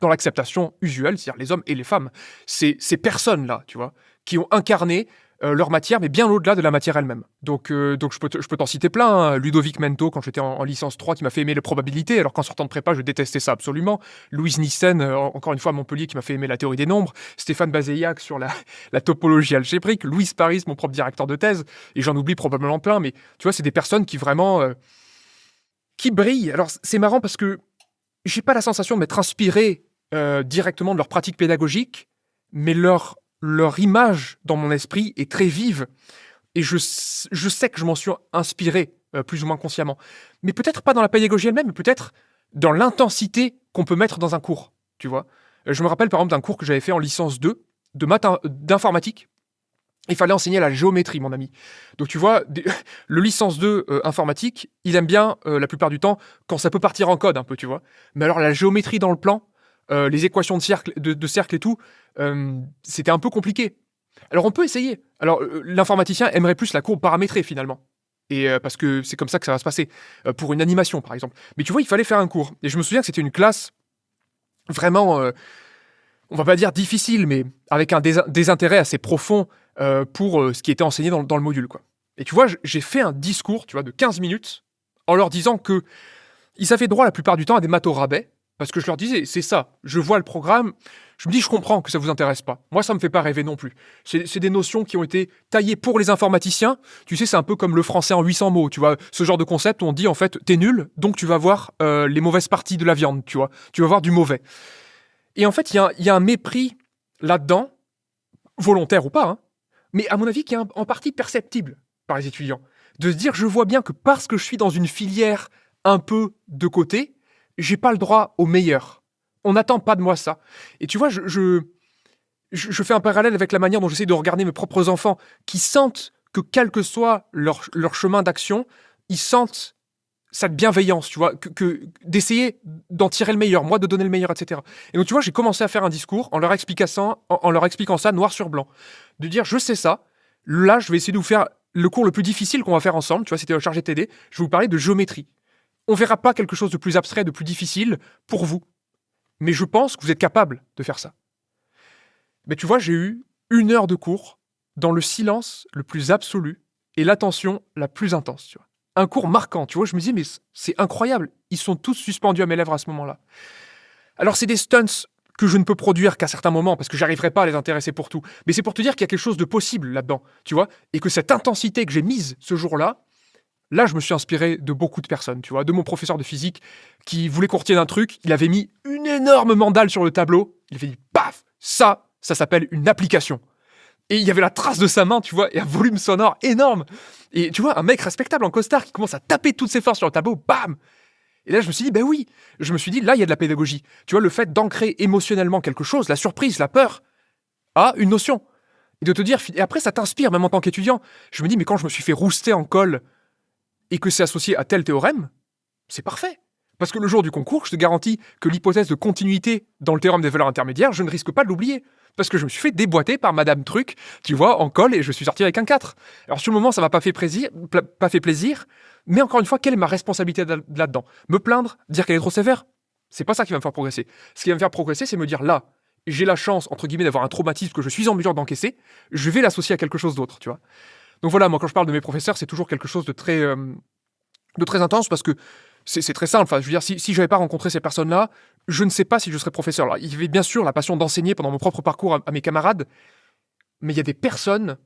dans l'acceptation usuelle, c'est-à-dire les hommes et les femmes. C'est ces personnes-là, tu vois, qui ont incarné leur matière, mais bien au-delà de la matière elle-même. Donc je peux t'en citer plein. Hein. Ludovic Mento, quand j'étais en licence 3, qui m'a fait aimer les probabilités, alors qu'en sortant de prépa, je détestais ça absolument. Louise Nissen, encore une fois à Montpellier, qui m'a fait aimer la théorie des nombres. Stéphane Bazeillac sur la topologie algébrique. Louise Paris, mon propre directeur de thèse. Et j'en oublie probablement plein, mais tu vois, c'est des personnes qui vraiment... qui brillent. Alors, c'est marrant parce que j'ai pas la sensation de m'être inspiré directement de leur pratique pédagogique, mais leur image dans mon esprit est très vive. Et je sais que je m'en suis inspiré, plus ou moins consciemment. Mais peut-être pas dans la pédagogie elle-même, mais peut-être dans l'intensité qu'on peut mettre dans un cours, tu vois. Je me rappelle par exemple d'un cours que j'avais fait en licence 2, d'informatique. Il fallait enseigner la géométrie, mon ami. Donc tu vois, le licence 2 informatique, il aime bien, la plupart du temps, quand ça peut partir en code un peu, tu vois. Mais alors la géométrie dans le plan, les équations de cercle et tout, c'était un peu compliqué. Alors on peut essayer. Alors l'informaticien aimerait plus la courbe paramétrée finalement. Et parce que c'est comme ça que ça va se passer. Pour une animation par exemple. Mais tu vois, il fallait faire un cours. Et je me souviens que c'était une classe vraiment, on va pas dire difficile, mais avec un désintérêt assez profond pour ce qui était enseigné dans le module, quoi. Et tu vois, j'ai fait un discours, tu vois, de 15 minutes en leur disant que ils avaient droit la plupart du temps à des maths au rabais, parce que je leur disais, c'est ça, je vois le programme, je me dis, je comprends que ça vous intéresse pas. Moi, ça me fait pas rêver non plus. C'est des notions qui ont été taillées pour les informaticiens. Tu sais, c'est un peu comme le français en 800 mots, tu vois, ce genre de concept où on dit, en fait, t'es nul, donc tu vas voir les mauvaises parties de la viande, tu vois, tu vas voir du mauvais. Et en fait, il y a un mépris là-dedans, volontaire ou pas, hein, mais à mon avis, qui est en partie perceptible par les étudiants. De se dire, je vois bien que parce que je suis dans une filière un peu de côté, j'ai pas le droit au meilleur. On n'attend pas de moi ça. Et tu vois, je fais un parallèle avec la manière dont j'essaie de regarder mes propres enfants, qui sentent que quel que soit leur chemin d'action, ils sentent cette bienveillance, tu vois, d'essayer d'en tirer le meilleur, moi de donner le meilleur, etc. Et donc tu vois, j'ai commencé à faire un discours en leur expliquant ça noir sur blanc, de dire je sais ça, là je vais essayer de vous faire le cours le plus difficile qu'on va faire ensemble, tu vois, c'était chargé de t'aider, je vais vous parler de géométrie. On verra pas quelque chose de plus abstrait, de plus difficile pour vous, mais je pense que vous êtes capable de faire ça. Mais tu vois, j'ai eu 1 heure de cours dans le silence le plus absolu et l'attention la plus intense, tu vois. Un cours marquant, tu vois, je me dis, mais c'est incroyable, ils sont tous suspendus à mes lèvres à ce moment-là. Alors c'est des stunts que je ne peux produire qu'à certains moments, parce que j'arriverai pas à les intéresser pour tout, mais c'est pour te dire qu'il y a quelque chose de possible là-dedans, tu vois, et que cette intensité que j'ai mise ce jour-là, là je me suis inspiré de beaucoup de personnes, tu vois, de mon professeur de physique, qui voulait qu'on retienne un truc, il avait mis une énorme mandale sur le tableau, il avait dit, paf, ça s'appelle une application. Et il y avait la trace de sa main, tu vois, et un volume sonore énorme. Et tu vois, un mec respectable en costard qui commence à taper toutes ses forces sur le tableau, bam. Et là, je me suis dit, ben oui. Je me suis dit, là, il y a de la pédagogie. Tu vois, le fait d'ancrer émotionnellement quelque chose, la surprise, la peur, à une notion. Et de te dire, et après, ça t'inspire, même en tant qu'étudiant. Je me dis, mais quand je me suis fait rouster en colle et que c'est associé à tel théorème, c'est parfait. Parce que le jour du concours, je te garantis que l'hypothèse de continuité dans le théorème des valeurs intermédiaires, je ne risque pas de l'oublier. Parce que je me suis fait déboîter par Madame Truc, tu vois, en colle, et je suis sorti avec un 4. Alors sur le moment, ça m'a pas fait plaisir, mais encore une fois, quelle est ma responsabilité là-dedans? Me plaindre, dire qu'elle est trop sévère? C'est pas ça qui va me faire progresser. Ce qui va me faire progresser, c'est me dire là, j'ai la chance, entre guillemets, d'avoir un traumatisme que je suis en mesure d'encaisser, je vais l'associer à quelque chose d'autre, tu vois. Donc voilà, moi quand je parle de mes professeurs, c'est toujours quelque chose de très intense, parce que c'est très simple. Enfin, je veux dire, si je n'avais pas rencontré ces personnes-là, je ne sais pas si je serais professeur. Alors, il y avait bien sûr la passion d'enseigner pendant mon propre parcours à mes camarades, mais il y a des personnes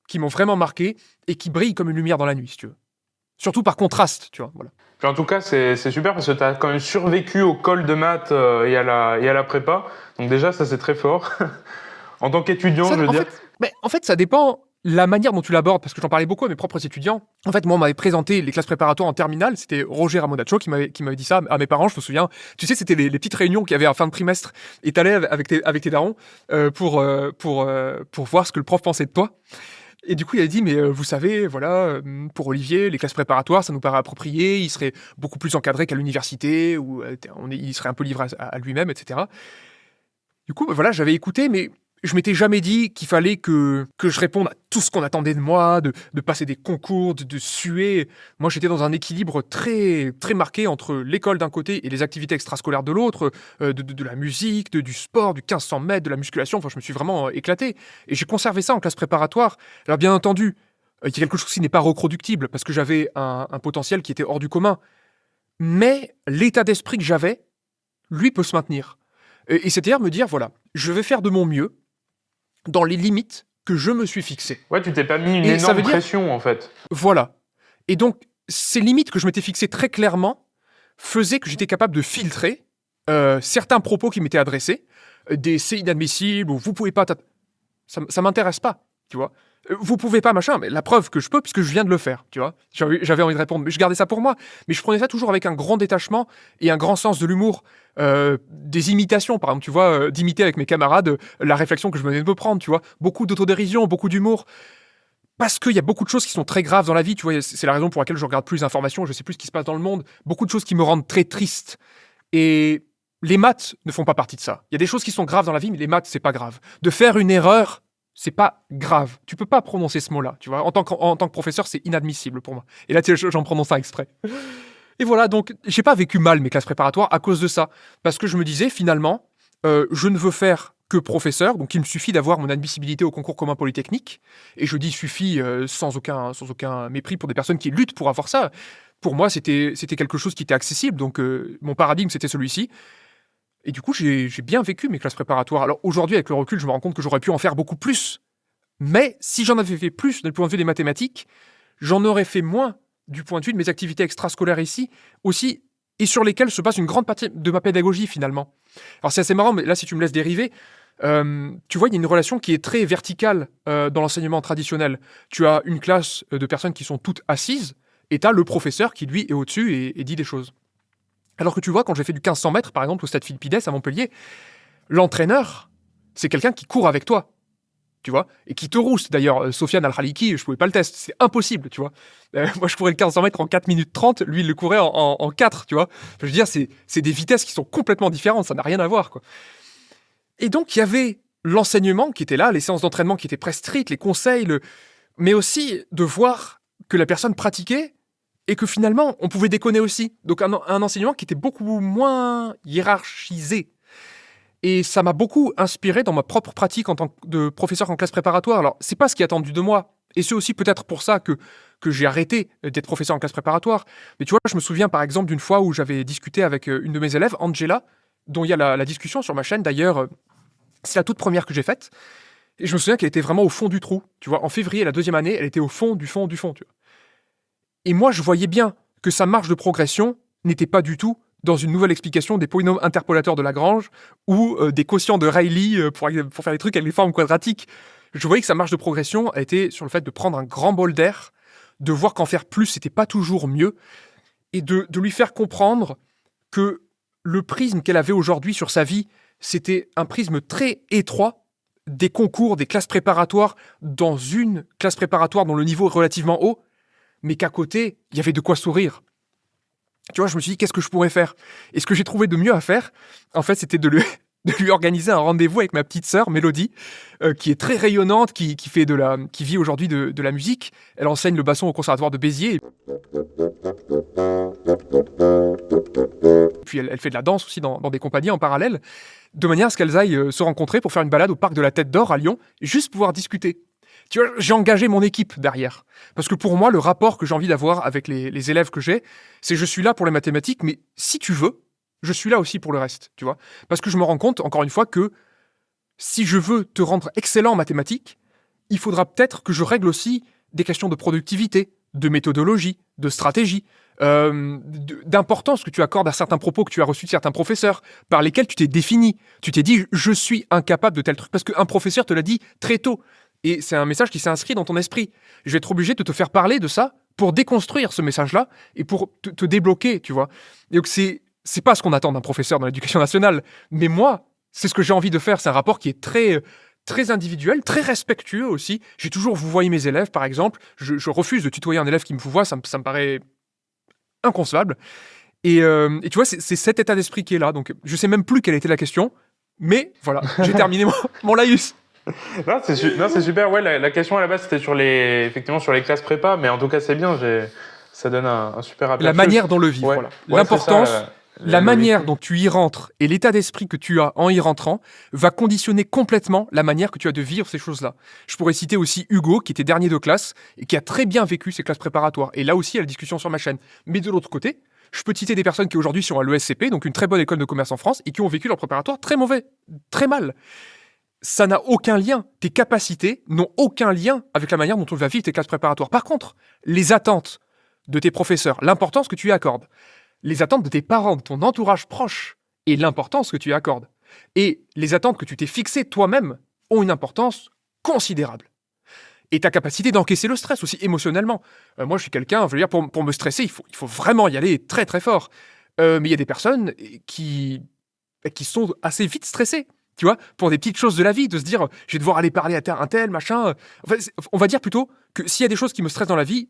qui m'ont vraiment marqué et qui brillent comme une lumière dans la nuit, si tu veux. Surtout par contraste, tu vois. Voilà. Puis en tout cas, c'est super parce que tu as quand même survécu au col de maths et à la prépa. Donc déjà, ça c'est très fort. En tant qu'étudiant, je veux dire. En fait, ça dépend la manière dont tu l'abordes, parce que j'en parlais beaucoup à mes propres étudiants. En fait, moi, on m'avait présenté les classes préparatoires en terminale. C'était Roger Ramonaccio qui m'avait dit ça à mes parents, je me souviens. Tu sais, c'était les petites réunions qu'il y avait à fin de trimestre. Et t'allais avec tes darons pour voir ce que le prof pensait de toi. Et du coup, il a dit, mais vous savez, voilà, pour Olivier, les classes préparatoires, ça nous paraît approprié, il serait beaucoup plus encadré qu'à l'université, où il serait un peu livré à lui-même, etc. Du coup, voilà, j'avais écouté, mais je m'étais jamais dit qu'il fallait que je réponde à tout ce qu'on attendait de moi, de passer des concours, de suer. Moi, j'étais dans un équilibre très, très marqué entre l'école d'un côté et les activités extrascolaires de l'autre, de la musique, du sport, du 1500 mètres, de la musculation. Enfin, je me suis vraiment éclaté. Et j'ai conservé ça en classe préparatoire. Alors, bien entendu, il y a quelque chose qui n'est pas reproductible, parce que j'avais un potentiel qui était hors du commun. Mais l'état d'esprit que j'avais, lui, peut se maintenir. Et c'est-à-dire me dire, voilà, je vais faire de mon mieux, dans les limites que je me suis fixées. Ouais, tu t'es pas mis une Et ça énorme veut dire, pression, en fait. voilà. Et donc, ces limites que je m'étais fixées très clairement faisaient que j'étais capable de filtrer certains propos qui m'étaient adressés, des c'est inadmissible, ou vous pouvez pas... Ça m'intéresse pas, tu vois. Vous pouvez pas, machin, mais la preuve que je peux, puisque je viens de le faire, tu vois. J'avais envie de répondre, mais je gardais ça pour moi. Mais je prenais ça toujours avec un grand détachement et un grand sens de l'humour. Des imitations, par exemple, tu vois, d'imiter avec mes camarades la réflexion que je venais de me prendre, tu vois. Beaucoup d'autodérision, beaucoup d'humour. Parce qu'il y a beaucoup de choses qui sont très graves dans la vie, tu vois. C'est la raison pour laquelle je regarde plus d'informations, je sais plus ce qui se passe dans le monde. Beaucoup de choses qui me rendent très triste. Et les maths ne font pas partie de ça. Il y a des choses qui sont graves dans la vie, mais les maths, c'est pas grave. De faire une erreur, c'est pas grave. Tu peux pas prononcer ce mot-là, tu vois. En tant que professeur, c'est inadmissible pour moi. Et là, j'en prononce un exprès. Et voilà, donc j'ai pas vécu mal mes classes préparatoires à cause de ça. Parce que je me disais, finalement, je ne veux faire que professeur, donc il me suffit d'avoir mon admissibilité au concours commun polytechnique. Et je dis suffit sans aucun mépris pour des personnes qui luttent pour avoir ça. Pour moi, c'était quelque chose qui était accessible, donc mon paradigme, c'était celui-ci. Et du coup, j'ai bien vécu mes classes préparatoires. Alors aujourd'hui, avec le recul, je me rends compte que j'aurais pu en faire beaucoup plus. Mais si j'en avais fait plus du point de vue des mathématiques, j'en aurais fait moins du point de vue de mes activités extrascolaires ici, aussi, et sur lesquelles se passe une grande partie de ma pédagogie, finalement. Alors c'est assez marrant, mais là, si tu me laisses dériver, tu vois, il y a une relation qui est très verticale dans l'enseignement traditionnel. Tu as une classe de personnes qui sont toutes assises, et tu as le professeur qui, lui, est au-dessus et dit des choses. Alors que tu vois, quand j'ai fait du 1500 mètres, par exemple, au stade Philippides à Montpellier, l'entraîneur, c'est quelqu'un qui court avec toi, tu vois, et qui te rousse. D'ailleurs, Sofiane Al-Khaliki, je pouvais pas le tester, c'est impossible, tu vois. Moi, je courais le 1500 mètres en 4 minutes 30, lui, il le courait en 4, tu vois. Je veux dire, c'est des vitesses qui sont complètement différentes, ça n'a rien à voir, quoi. Et donc, il y avait l'enseignement qui était là, les séances d'entraînement qui étaient prescrites, les conseils, mais aussi de voir que la personne pratiquait et que finalement, on pouvait déconner aussi. Donc, un enseignement qui était beaucoup moins hiérarchisé. Et ça m'a beaucoup inspiré dans ma propre pratique en tant que professeur en classe préparatoire. Alors, c'est pas ce qui est attendu de moi. Et c'est aussi peut-être pour ça que j'ai arrêté d'être professeur en classe préparatoire. Mais tu vois, je me souviens par exemple d'une fois où j'avais discuté avec une de mes élèves, Angela, dont il y a la discussion sur ma chaîne. D'ailleurs, c'est la toute première que j'ai faite. Et je me souviens qu'elle était vraiment au fond du trou. Tu vois, en février, la 2e année, elle était au fond du fond du fond. Tu vois. Et moi, je voyais bien que sa marge de progression n'était pas du tout dans une nouvelle explication des polynômes interpolateurs de Lagrange ou des quotients de Rayleigh pour faire des trucs avec les formes quadratiques. Je voyais que sa marge de progression était sur le fait de prendre un grand bol d'air, de voir qu'en faire plus, c'était pas toujours mieux, et de lui faire comprendre que le prisme qu'elle avait aujourd'hui sur sa vie, c'était un prisme très étroit des concours, des classes préparatoires, dans une classe préparatoire dont le niveau est relativement haut, mais qu'à côté, il y avait de quoi sourire. Tu vois, je me suis dit, qu'est-ce que je pourrais faire ? Et ce que j'ai trouvé de mieux à faire, en fait, c'était de lui organiser un rendez-vous avec ma petite sœur, Mélodie, qui est très rayonnante, qui vit aujourd'hui de la musique. Elle enseigne le basson au conservatoire de Béziers. Puis elle fait de la danse aussi dans des compagnies en parallèle, de manière à ce qu'elles aillent se rencontrer pour faire une balade au parc de la Tête d'Or à Lyon, juste pouvoir discuter. Tu vois, j'ai engagé mon équipe derrière. Parce que pour moi, le rapport que j'ai envie d'avoir avec les élèves que j'ai, c'est je suis là pour les mathématiques, mais si tu veux, je suis là aussi pour le reste, tu vois. Parce que je me rends compte, encore une fois, que si je veux te rendre excellent en mathématiques, il faudra peut-être que je règle aussi des questions de productivité, de méthodologie, de stratégie, d'importance que tu accordes à certains propos que tu as reçus de certains professeurs, par lesquels tu t'es défini. Tu t'es dit, je suis incapable de tel truc, parce qu'un professeur te l'a dit très tôt. Et c'est un message qui s'est inscrit dans ton esprit. Je vais être obligé de te faire parler de ça pour déconstruire ce message-là et pour te débloquer, tu vois. Et donc c'est pas ce qu'on attend d'un professeur dans l'éducation nationale. Mais moi, c'est ce que j'ai envie de faire. C'est un rapport qui est très, très individuel, très respectueux aussi. J'ai toujours vouvoyé mes élèves, par exemple. Je refuse de tutoyer un élève qui me vouvoie, ça me paraît inconcevable. Et tu vois, c'est cet état d'esprit qui est là. Donc, je sais même plus quelle était la question, mais voilà, j'ai terminé mon laïus. Non, c'est super. Ouais, la question à la base, c'était effectivement sur les classes prépa, mais en tout cas, c'est bien. Ça donne un super aperçu. La manière dont le vivre, Ouais. voilà. Ouais, L'importance, c'est ça, la manière dont tu y rentres et l'état d'esprit que tu as en y rentrant va conditionner complètement la manière que tu as de vivre ces choses-là. Je pourrais citer aussi Hugo, qui était dernier de classe et qui a très bien vécu ses classes préparatoires. Et là aussi, il y a la discussion sur ma chaîne. Mais de l'autre côté, je peux citer des personnes qui aujourd'hui sont à l'ESCP, donc une très bonne école de commerce en France, et qui ont vécu leur préparatoire très mauvais, très mal. Ça n'a aucun lien. Tes capacités n'ont aucun lien avec la manière dont tu vas vivre tes classes préparatoires. Par contre, les attentes de tes professeurs, l'importance que tu y accordes, les attentes de tes parents, de ton entourage proche, et l'importance que tu y accordes, et les attentes que tu t'es fixées toi-même, ont une importance considérable. Et ta capacité d'encaisser le stress aussi émotionnellement. Moi, je suis quelqu'un, je veux dire, pour me stresser, il faut vraiment y aller très très fort. Mais il y a des personnes qui sont assez vite stressées. Tu vois, pour des petites choses de la vie, de se dire, je vais devoir aller parler à un tel, machin. Enfin, on va dire plutôt que s'il y a des choses qui me stressent dans la vie,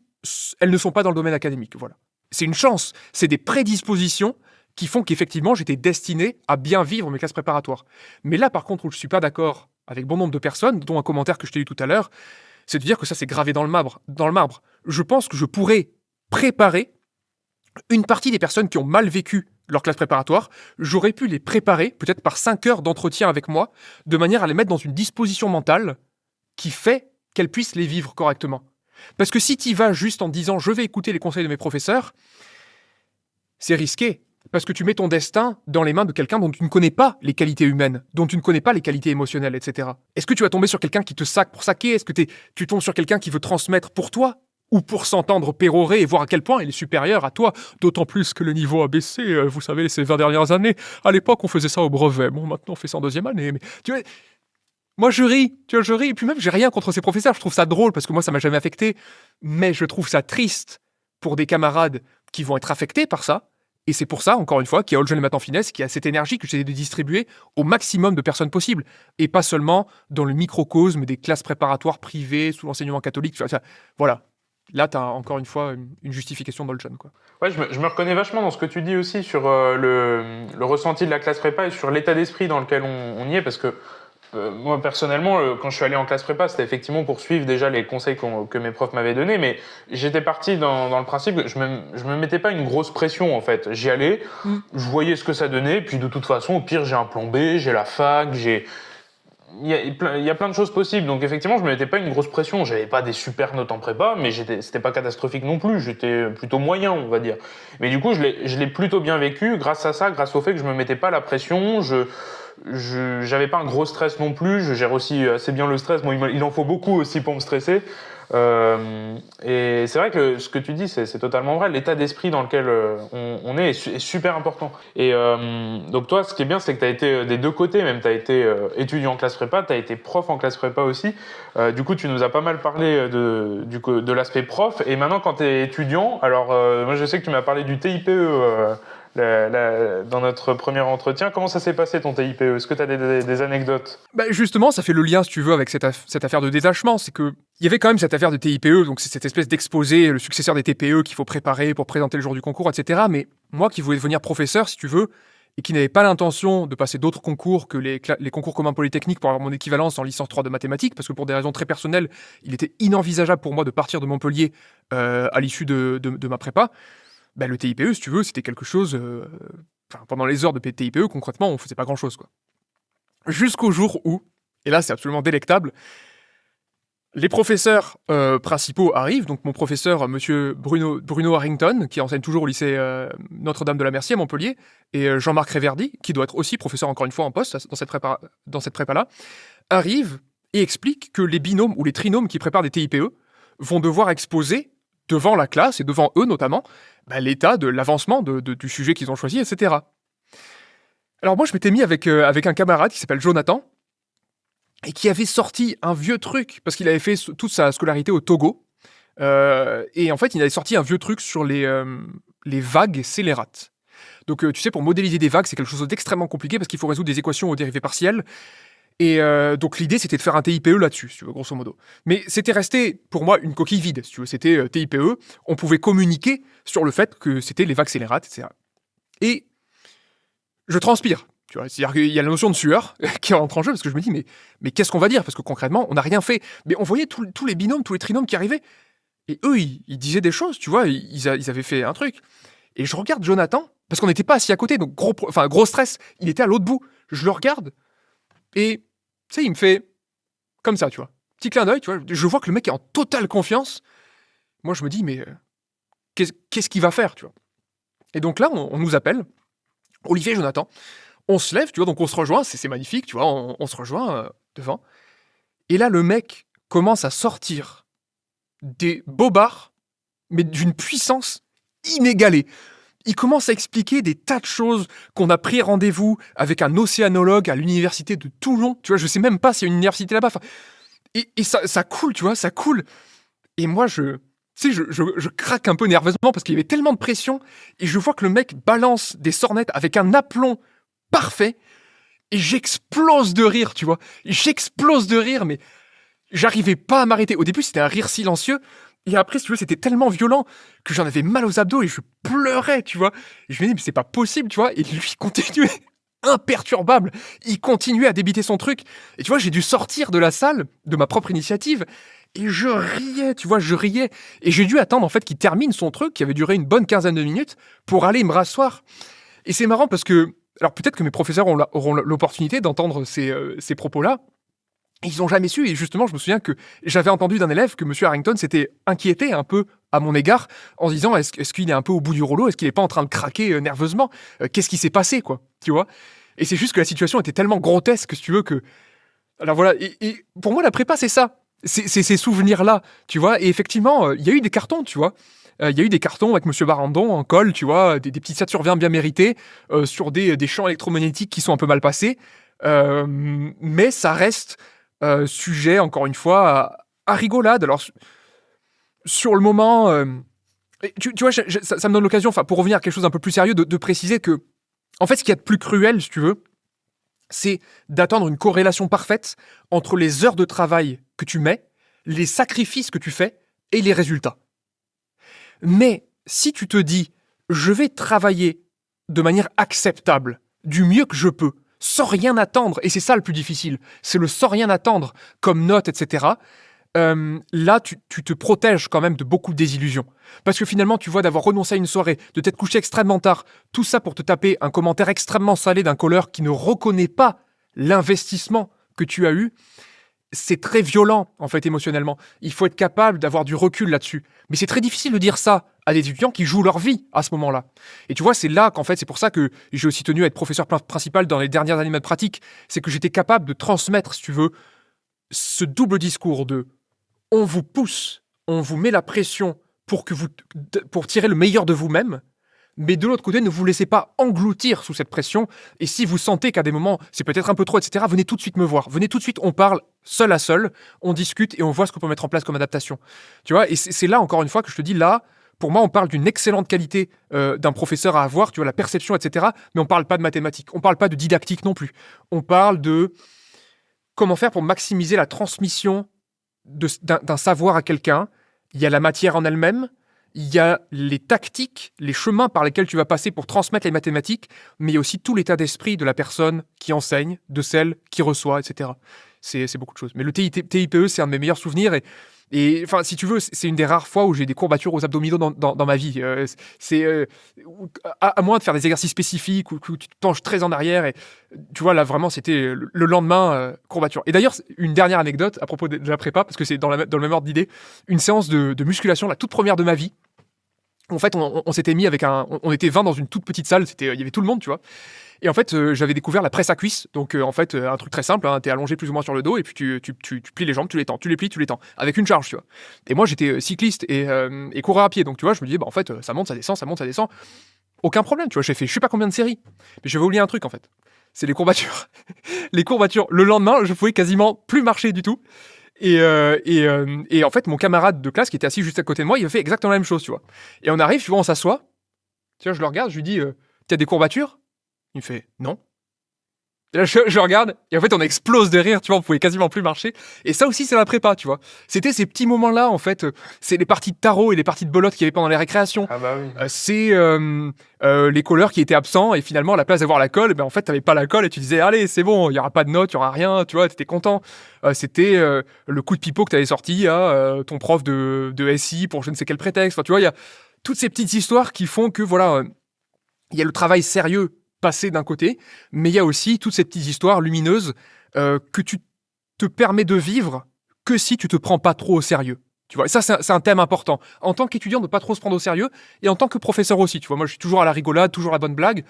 elles ne sont pas dans le domaine académique. Voilà. C'est une chance, c'est des prédispositions qui font qu'effectivement, j'étais destiné à bien vivre mes classes préparatoires. Mais là, par contre, où je suis pas d'accord avec bon nombre de personnes, dont un commentaire que je t'ai lu tout à l'heure, c'est de dire que ça, c'est gravé dans le marbre. Je pense que je pourrais préparer une partie des personnes qui ont mal vécu leur classe préparatoire, j'aurais pu les préparer, peut-être par 5 heures d'entretien avec moi, de manière à les mettre dans une disposition mentale qui fait qu'elles puissent les vivre correctement. Parce que si tu y vas juste en disant « je vais écouter les conseils de mes professeurs », c'est risqué. Parce que tu mets ton destin dans les mains de quelqu'un dont tu ne connais pas les qualités humaines, dont tu ne connais pas les qualités émotionnelles, etc. Est-ce que tu vas tomber sur quelqu'un qui te sac pour saquer ? Est-ce que tu tombes sur quelqu'un qui veut transmettre pour toi ? Ou pour s'entendre pérorer et voir à quel point il est supérieur à toi, d'autant plus que le niveau a baissé, vous savez, ces 20 dernières années. À l'époque, on faisait ça au brevet. Bon, maintenant, on fait ça en deuxième année. Mais tu vois, moi, je ris. Et puis même, j'ai rien contre ces professeurs. Je trouve ça drôle parce que moi, ça m'a jamais affecté. Mais je trouve ça triste pour des camarades qui vont être affectés par ça. Et c'est pour ça, encore une fois, qu'il y a All Jeune le Matin Finesse, qui a cette énergie que j'essaie de distribuer au maximum de personnes possibles. Et pas seulement dans le microcosme des classes préparatoires privées sous l'enseignement catholique. Voilà. Là, tu as encore une fois une justification d'All Jeune, quoi. Ouais, je me reconnais vachement dans ce que tu dis aussi sur le ressenti de la classe prépa et sur l'état d'esprit dans lequel on y est, parce que moi, personnellement, quand je suis allé en classe prépa, c'était effectivement pour suivre déjà les conseils que mes profs m'avaient donnés, mais j'étais parti dans le principe que je me mettais pas une grosse pression, en fait. J'y allais, je voyais ce que ça donnait, puis de toute façon, au pire, j'ai un plan B, j'ai la fac, il y a plein de choses possibles. Donc effectivement, je me mettais pas une grosse pression. J'avais pas des super notes en prépa, mais c'était pas catastrophique non plus. J'étais plutôt moyen, on va dire. Mais du coup, je l'ai plutôt bien vécu grâce à ça, grâce au fait que je me mettais pas la pression. J'avais pas un gros stress non plus. Je gère aussi assez bien le stress. Bon, il en faut beaucoup aussi pour me stresser. Et c'est vrai que ce que tu dis, c'est totalement vrai. L'état d'esprit dans lequel on est super important. Et donc toi, ce qui est bien, c'est que tu as été des deux côtés, même tu as été étudiant en classe prépa, tu as été prof en classe prépa aussi. Du coup, tu nous as pas mal parlé de l'aspect prof. Et maintenant, quand tu es étudiant, alors moi je sais que tu m'as parlé du TIPE dans notre premier entretien. Comment ça s'est passé ton TIPE ? Est-ce que tu as des anecdotes ? Justement, ça fait le lien, si tu veux, avec cette affaire de détachement. C'est que il y avait quand même cette affaire de TIPE, donc c'est cette espèce d'exposé, le successeur des TPE qu'il faut préparer pour présenter le jour du concours, etc. Mais moi qui voulais devenir professeur, si tu veux, et qui n'avais pas l'intention de passer d'autres concours que les concours communs polytechniques pour avoir mon équivalence en licence 3 de mathématiques, parce que pour des raisons très personnelles, il était inenvisageable pour moi de partir de Montpellier à l'issue de ma prépa. Le TIPE, si tu veux, c'était quelque chose... pendant les heures de TIPE, concrètement, on faisait pas grand-chose, quoi. Jusqu'au jour où, et là c'est absolument délectable, les professeurs principaux arrivent, donc mon professeur, monsieur Bruno Harrington, qui enseigne toujours au lycée Notre-Dame de la Merci à Montpellier, et Jean-Marc Réverdy, qui doit être aussi professeur encore une fois en poste dans cette prépa-là, arrivent et expliquent que les binômes ou les trinômes qui préparent des TIPE vont devoir exposer devant la classe, et devant eux notamment, l'état de l'avancement du sujet qu'ils ont choisi, etc. Alors moi, je m'étais mis avec un camarade qui s'appelle Jonathan, et qui avait sorti un vieux truc, parce qu'il avait fait toute sa scolarité au Togo, et en fait, il avait sorti un vieux truc sur les vagues scélérates. Donc, tu sais, pour modéliser des vagues, c'est quelque chose d'extrêmement compliqué, parce qu'il faut résoudre des équations aux dérivées partielles, Et donc l'idée c'était de faire un TIPE là-dessus, si tu veux, grosso modo. Mais c'était resté pour moi une coquille vide, si tu veux. C'était TIPE, on pouvait communiquer sur le fait que c'était les vaccénérates, etc. Et je transpire, tu vois. C'est-à-dire qu'il y a la notion de sueur qui rentre en jeu, parce que je me dis, mais qu'est-ce qu'on va dire? Parce que concrètement, on n'a rien fait. Mais on voyait tous les binômes, tous les trinômes qui arrivaient, et eux, ils disaient des choses, tu vois, ils avaient fait un truc. Et je regarde Jonathan, parce qu'on n'était pas assis à côté, donc gros stress, il était à l'autre bout. Je le regarde, et tu sais, il me fait comme ça, tu vois. Petit clin d'œil, tu vois. Je vois que le mec est en totale confiance. Moi, je me dis, mais qu'est-ce qu'il va faire, tu vois. Et donc là, on nous appelle, Olivier et Jonathan. On se lève, tu vois, donc on se rejoint, c'est magnifique, tu vois, on se rejoint devant. Et là, le mec commence à sortir des bobards, mais d'une puissance inégalée. Il commence à expliquer des tas de choses qu'on a pris rendez-vous avec un océanologue à l'université de Toulon. Tu vois, je sais même pas s'il y a une université là-bas. Enfin, et ça coule, tu vois, ça coule. Et moi, tu sais, je craque un peu nerveusement parce qu'il y avait tellement de pression. Et je vois que le mec balance des sornettes avec un aplomb parfait. Et j'explose de rire, tu vois. J'explose de rire, mais j'arrivais pas à m'arrêter. Au début, c'était un rire silencieux. Et après, si tu veux, c'était tellement violent que j'en avais mal aux abdos et je pleurais, tu vois. Et je me dis, mais c'est pas possible, tu vois. Et lui continuait imperturbable. Il continuait à débiter son truc. Et tu vois, j'ai dû sortir de la salle de ma propre initiative. Et je riais, tu vois, je riais. Et j'ai dû attendre, en fait, qu'il termine son truc, qui avait duré une bonne quinzaine de minutes, pour aller me rasseoir. Et c'est marrant parce que, alors peut-être que mes professeurs auront l'opportunité d'entendre ces propos-là. Ils n'ont jamais su, et justement, je me souviens que j'avais entendu d'un élève que M. Harrington s'était inquiété un peu à mon égard, en se disant, est-ce qu'il est un peu au bout du rouleau? Est-ce qu'il n'est pas en train de craquer nerveusement? Qu'est-ce qui s'est passé, quoi? Tu vois? Et c'est juste que la situation était tellement grotesque, si tu veux, que... Alors voilà, et pour moi, la prépa, c'est ça. C'est ces souvenirs-là, tu vois? Et effectivement, il y a eu des cartons, tu vois? Il y a eu des cartons avec M. Barandon en colle, tu vois, des petits Saturviens bien mérités, sur des champs électromagnétiques qui sont un peu mal passés. Mais ça reste... sujet, encore une fois, à rigolade. Alors, sur le moment, tu vois, ça me donne l'occasion, enfin, pour revenir à quelque chose d'un peu plus sérieux, de préciser que, en fait, ce qu'il y a de plus cruel, si tu veux, c'est d'attendre une corrélation parfaite entre les heures de travail que tu mets, les sacrifices que tu fais et les résultats. Mais si tu te dis, je vais travailler de manière acceptable, du mieux que je peux, sans rien attendre, et c'est ça le plus difficile, c'est le sans rien attendre comme note, etc. Là, tu te protèges quand même de beaucoup de désillusions. Parce que finalement, tu vois, d'avoir renoncé à une soirée, de t'être couché extrêmement tard, tout ça pour te taper un commentaire extrêmement salé d'un colleur qui ne reconnaît pas l'investissement que tu as eu, c'est très violent, en fait, émotionnellement. Il faut être capable d'avoir du recul là-dessus. Mais c'est très difficile de dire ça à des étudiants qui jouent leur vie à ce moment-là. Et tu vois, c'est là qu'en fait, c'est pour ça que j'ai aussi tenu à être professeur principal dans les dernières années de pratique, c'est que j'étais capable de transmettre, si tu veux, ce double discours de on vous pousse, on vous met la pression pour tirer le meilleur de vous-même, mais de l'autre côté, ne vous laissez pas engloutir sous cette pression. Et si vous sentez qu'à des moments, c'est peut-être un peu trop, etc., venez tout de suite me voir. Venez tout de suite, on parle seul à seul, on discute et on voit ce qu'on peut mettre en place comme adaptation. Tu vois, et c'est là, encore une fois, que je te dis, là, pour moi, on parle d'une excellente qualité d'un professeur à avoir, tu vois, la perception, etc., mais on parle pas de mathématiques, on parle pas de didactique non plus. On parle de comment faire pour maximiser la transmission d'un savoir à quelqu'un. Il y a la matière en elle-même, il y a les tactiques, les chemins par lesquels tu vas passer pour transmettre les mathématiques, mais il y a aussi tout l'état d'esprit de la personne qui enseigne, de celle qui reçoit, etc. C'est beaucoup de choses. Mais le TIPE, c'est un de mes meilleurs souvenirs et enfin, si tu veux, c'est une des rares fois où j'ai des courbatures aux abdominaux dans ma vie. À moins de faire des exercices spécifiques où tu te penches très en arrière. Et tu vois, là, vraiment, c'était le lendemain, courbature. Et d'ailleurs, une dernière anecdote à propos de la prépa, parce que c'est dans le même ordre d'idée, une séance de musculation, la toute première de ma vie. En fait, on s'était mis avec on était 20 dans une toute petite salle, il y avait tout le monde, tu vois. Et en fait, j'avais découvert la presse à cuisses. Donc, en fait, un truc très simple, hein, t'es allongé plus ou moins sur le dos et puis tu plies les jambes, tu les tends, tu les plies, tu les tends, avec une charge, tu vois. Et moi, j'étais cycliste et coureur à pied. Donc, tu vois, je me disais, bah, en fait, ça monte, ça descend, ça monte, ça descend. Aucun problème, tu vois. J'ai fait je sais pas combien de séries. Mais je vais oublier un truc, en fait. C'est les courbatures. Les courbatures. Le lendemain, je pouvais quasiment plus marcher du tout. Et en fait, mon camarade de classe qui était assis juste à côté de moi, il a fait exactement la même chose, tu vois. Et on arrive, tu vois, on s'assoit. Tu vois, je le regarde, je lui dis, t'as des courbatures? Il me fait, non. Et là, je regarde, et en fait, on explose de rire, tu vois, on pouvait quasiment plus marcher. Et ça aussi, c'est la prépa, tu vois. C'était ces petits moments-là, en fait. C'est les parties de tarot et les parties de belote qu'il y avait pendant les récréations. Ah bah oui. C'est les colleurs qui étaient absents, et finalement, à la place d'avoir la colle, ben, en fait, t'avais pas la colle, et tu disais, allez, c'est bon, il y aura pas de notes, il y aura rien, tu vois, t'étais content. C'était le coup de pipeau que t'avais sorti à ton prof de SI pour je ne sais quel prétexte. Enfin, tu vois, il y a toutes ces petites histoires qui font que, voilà, il y a le travail sérieux passé d'un côté, mais il y a aussi toutes ces petites histoires lumineuses que tu te permets de vivre que si tu te prends pas trop au sérieux. Tu vois, et ça, c'est un thème important. En tant qu'étudiant, de pas trop se prendre au sérieux, et en tant que professeur aussi. Tu vois, moi, je suis toujours à la rigolade, toujours à la bonne blague.